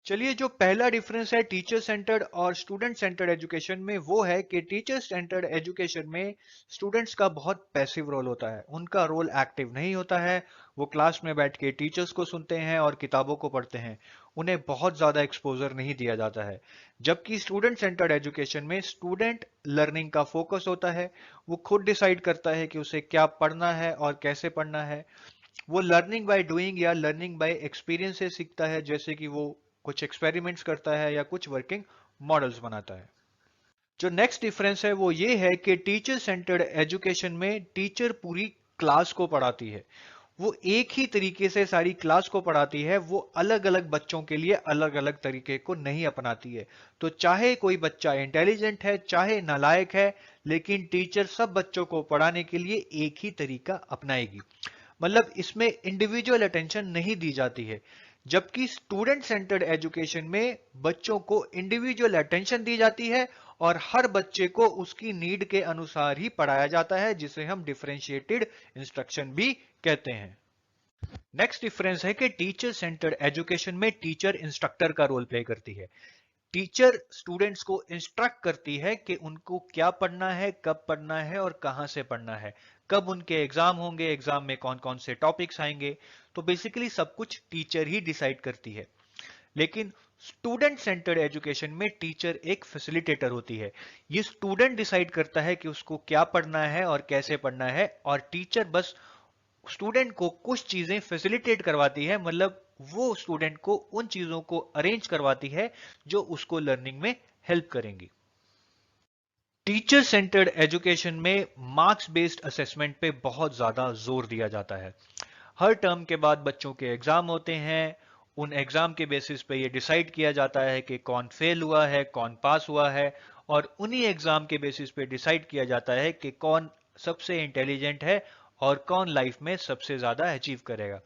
चलिए, जो पहला डिफरेंस है टीचर सेंटर्ड और स्टूडेंट सेंटर्ड एजुकेशन में, वो है कि टीचर सेंटर्ड एजुकेशन में स्टूडेंट्स का बहुत पैसिव रोल होता है, उनका रोल एक्टिव नहीं होता है। वो क्लास में बैठ के टीचर्स को सुनते हैं और किताबों को पढ़ते हैं, उन्हें बहुत ज्यादा एक्सपोजर नहीं दिया जाता है। जबकि स्टूडेंट सेंटर्ड एजुकेशन में स्टूडेंट लर्निंग का फोकस होता है, वो खुद डिसाइड करता है कि उसे क्या पढ़ना है और कैसे पढ़ना है। वो लर्निंग बाय डूइंग या लर्निंग बाय एक्सपीरियंस से सीखता है, जैसे कि वो कुछ एक्सपेरिमेंट्स करता है या कुछ वर्किंग मॉडल्स बनाता है। जो नेक्स्ट डिफरेंस है वो ये है कि टीचर सेंटर्ड एजुकेशन में टीचर पूरी क्लास को पढ़ाती है, वो एक ही तरीके से सारी क्लास को पढ़ाती है, वो अलग अलग बच्चों के लिए अलग अलग तरीके को नहीं अपनाती है। तो चाहे कोई बच्चा इंटेलिजेंट है चाहे नालायक है, लेकिन टीचर सब बच्चों को पढ़ाने के लिए एक ही तरीका अपनाएगी, मतलब इसमें इंडिविजुअल अटेंशन नहीं दी जाती है। जबकि स्टूडेंट सेंटर्ड एजुकेशन में बच्चों को इंडिविजुअल अटेंशन दी जाती है और हर बच्चे को उसकी नीड के अनुसार ही पढ़ाया जाता है, जिसे हम डिफरेंशिएटेड इंस्ट्रक्शन भी कहते हैं। नेक्स्ट डिफरेंस है कि टीचर सेंटर्ड एजुकेशन में टीचर इंस्ट्रक्टर का रोल प्ले करती है। टीचर स्टूडेंट्स को इंस्ट्रक्ट करती है कि उनको क्या पढ़ना है, कब पढ़ना है और कहां से पढ़ना है, कब उनके एग्जाम होंगे, एग्जाम में कौन कौन से टॉपिक्स आएंगे। तो बेसिकली सब कुछ टीचर ही डिसाइड करती है। लेकिन स्टूडेंट सेंटर्ड एजुकेशन में टीचर एक फैसिलिटेटर होती है, ये स्टूडेंट डिसाइड करता है कि उसको क्या पढ़ना है और कैसे पढ़ना है, और टीचर बस स्टूडेंट को कुछ चीजें फैसिलिटेट करवाती है, मतलब वो स्टूडेंट को उन चीजों को अरेंज करवाती है जो उसको लर्निंग में हेल्प करेंगी। टीचर सेंटर्ड एजुकेशन में मार्क्स बेस्ड असेसमेंट पे बहुत ज्यादा जोर दिया जाता है। हर टर्म के बाद बच्चों के एग्जाम होते हैं। उन एग्जाम के बेसिस पे ये डिसाइड किया जाता है कि कौन फेल हुआ है, कौन पास हुआ है, और उन्हीं एग्जाम के बेसिस पे डिसाइड किया जाता है कि कौन सबसे इंटेलिजेंट है और कौन लाइफ में सबसे ज्यादा अचीव करेगा।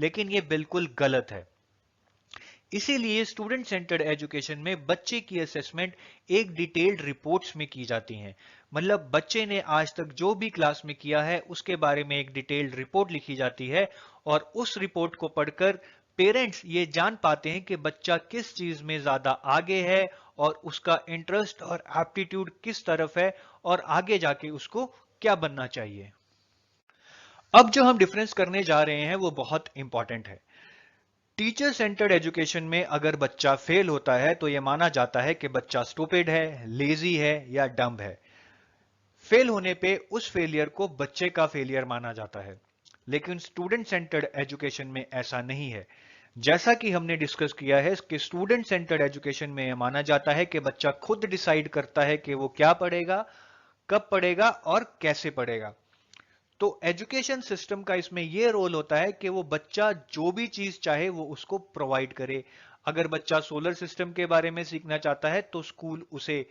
लेकिन ये बिल्कुल गलत है। इसीलिए स्टूडेंट सेंटर्ड एजुकेशन में बच्चे की असेसमेंट एक डिटेल्ड रिपोर्ट्स में की जाती हैं। मतलब बच्चे ने आज तक जो भी क्लास में किया है उसके बारे में एक डिटेल्ड रिपोर्ट लिखी जाती है, और उस रिपोर्ट को पढ़कर पेरेंट्स ये जान पाते हैं कि बच्चा किस चीज में ज्यादा आगे है और उसका इंटरेस्ट और एप्टीट्यूड किस तरफ है, और आगे जाके उसको क्या बनना चाहिए। अब जो हम डिफरेंस करने जा रहे हैं वो बहुत इंपॉर्टेंट है। टीचर सेंटर्ड एजुकेशन में अगर बच्चा फेल होता है तो यह माना जाता है कि बच्चा स्टूपिड है, लेजी है या डम्ब है। फेल होने पे उस फेलियर को बच्चे का फेलियर माना जाता है। लेकिन स्टूडेंट सेंटर्ड एजुकेशन में ऐसा नहीं है। जैसा कि हमने डिस्कस किया है कि स्टूडेंट सेंटर्ड एजुकेशन में यह माना जाता है कि बच्चा खुद डिसाइड करता है कि वो क्या पढ़ेगा, कब पढ़ेगा और कैसे पढ़ेगा। तो एजुकेशन सिस्टम का इसमें यह रोल होता है कि वो बच्चा जो भी चीज चाहे वो उसको प्रोवाइड करे। अगर बच्चा सोलर सिस्टम के बारे में सीखना चाहता है तो स्कूल उसे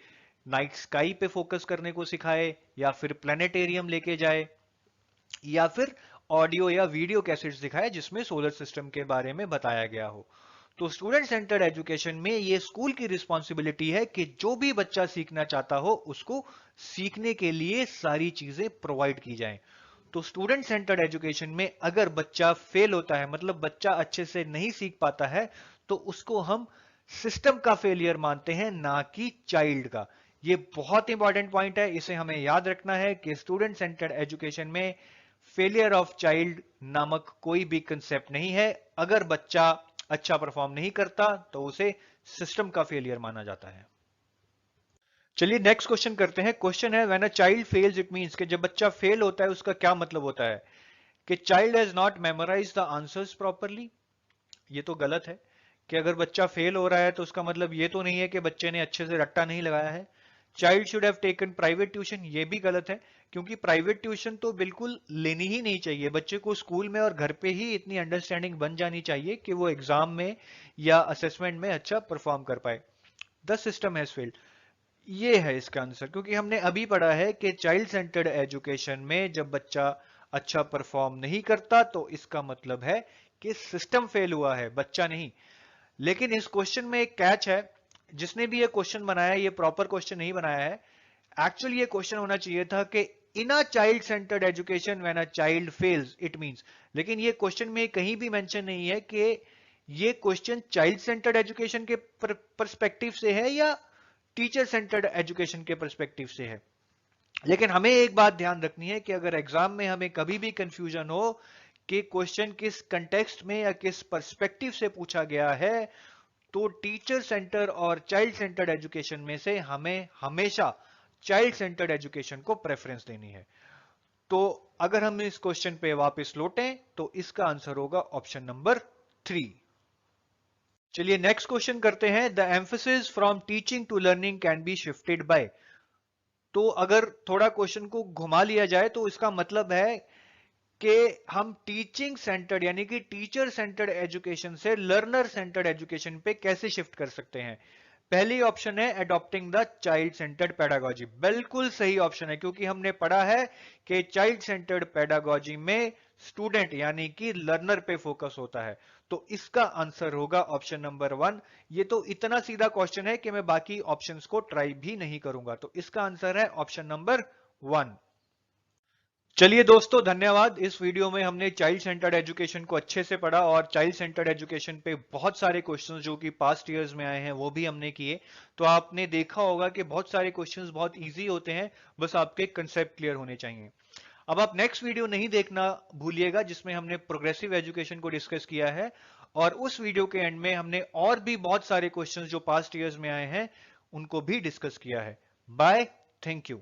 नाइट स्काई पे फोकस करने को सिखाए, या फिर प्लानिटेरियम लेके जाए, या फिर ऑडियो या वीडियो कैसेट्स दिखाए जिसमें सोलर सिस्टम के बारे में बताया गया हो। तो स्टूडेंट सेंटर्ड एजुकेशन में ये स्कूल की रिस्पॉन्सिबिलिटी है कि जो भी बच्चा सीखना चाहता हो उसको सीखने के लिए सारी चीजें प्रोवाइड की जाएं। तो स्टूडेंट सेंटर्ड एजुकेशन में अगर बच्चा फेल होता है, मतलब बच्चा अच्छे से नहीं सीख पाता है, तो उसको हम सिस्टम का फेलियर मानते हैं, ना कि चाइल्ड का। ये बहुत इंपॉर्टेंट पॉइंट है, इसे हमें याद रखना है कि स्टूडेंट सेंटर्ड एजुकेशन में फेलियर ऑफ चाइल्ड नामक कोई भी कंसेप्ट नहीं है। अगर बच्चा अच्छा परफॉर्म नहीं करता तो उसे सिस्टम का फेलियर माना जाता है। चलिए नेक्स्ट क्वेश्चन करते हैं। क्वेश्चन है when a child fails it means कि जब बच्चा फेल होता है उसका क्या मतलब होता है? कि child has not memorize the answers properly. ये तो गलत है कि अगर बच्चा फेल हो रहा है तो उसका मतलब ये तो नहीं है कि बच्चे ने अच्छे से रट्टा नहीं लगाया है। Child should have taken private tuition, ये भी गलत है, क्योंकि प्राइवेट ट्यूशन तो बिल्कुल लेनी ही नहीं चाहिए। बच्चे को स्कूल में और घर पे ही इतनी अंडरस्टैंडिंग बन जानी चाहिए कि वो एग्जाम में या असेसमेंट में अच्छा परफॉर्म कर पाए। द सिस्टम हैज फेल्ड, ये है इसका आंसर, क्योंकि हमने अभी पढ़ा है कि चाइल्ड सेंटर्ड एजुकेशन में जब बच्चा अच्छा परफॉर्म नहीं करता तो इसका मतलब है कि सिस्टम फेल हुआ है, बच्चा नहीं। लेकिन इस क्वेश्चन में एक कैच है। जिसने भी ये क्वेश्चन बनाया ये प्रॉपर क्वेश्चन नहीं बनाया है। एक्चुअली ये क्वेश्चन होना चाहिए था कि in a child centred education when a child fails it means. लेकिन ये क्वेश्चन में कहीं भी मेंशन नहीं है कि ये क्वेश्चन चाइल्ड सेंटर्ड एजुकेशन के परस्पेक्टिव से है या टीचर सेंटर्ड एजुकेशन के परस्पेक्टिव से है। लेकिन हमें एक बात ध्यान रखनी है कि अगर एग्जाम में हमें कभी भी कंफ्यूजन हो कि क्वेश्चन किस कंटेक्स्ट में या किस पर्सपेक्टिव से पूछा गया है, तो टीचर सेंटर और चाइल्ड सेंटर्ड एजुकेशन में से हमें हमेशा चाइल्ड सेंटर्ड एजुकेशन को प्रेफरेंस देनी है। तो अगर हम इस क्वेश्चन पे वापस लौटें तो इसका आंसर होगा ऑप्शन नंबर 3। चलिए नेक्स्ट क्वेश्चन करते हैं। The emphasis from teaching to learning can be shifted by. तो अगर थोड़ा क्वेश्चन को घुमा लिया जाए तो इसका मतलब है कि हम टीचिंग सेंटर्ड यानी कि टीचर सेंटर्ड एजुकेशन से लर्नर सेंटर्ड एजुकेशन पे कैसे शिफ्ट कर सकते हैं। पहली ऑप्शन है adopting the child centred pedagogy. बिल्कुल सही ऑप्शन है, क्योंकि हमने पढ़ा है कि चाइल्ड सेंटर्ड पेडागोजी में स्टूडेंट यानी कि लर्नर पे फोकस होता है। तो इसका आंसर होगा ऑप्शन नंबर 1। ये तो इतना सीधा क्वेश्चन है कि मैं बाकी ऑप्शंस को ट्राई भी नहीं करूंगा। तो इसका आंसर है ऑप्शन नंबर 1। चलिए दोस्तों, धन्यवाद। इस वीडियो में हमने चाइल्ड सेंटर्ड एजुकेशन को अच्छे से पढ़ा और चाइल्ड सेंटर्ड एजुकेशन पे बहुत सारे क्वेश्चंस जो कि पास्ट ईयर्स में आए हैं वो भी हमने किए। तो आपने देखा होगा कि बहुत सारे क्वेश्चंस बहुत इजी होते हैं, बस आपके कंसेप्ट क्लियर होने चाहिए। अब आप नेक्स्ट वीडियो नहीं देखना भूलिएगा जिसमें हमने प्रोग्रेसिव एजुकेशन को डिस्कस किया है, और उस वीडियो के एंड में हमने और भी बहुत सारे क्वेश्चंस जो पास्ट ईयर्स में आए हैं उनको भी डिस्कस किया है। Bye, thank you.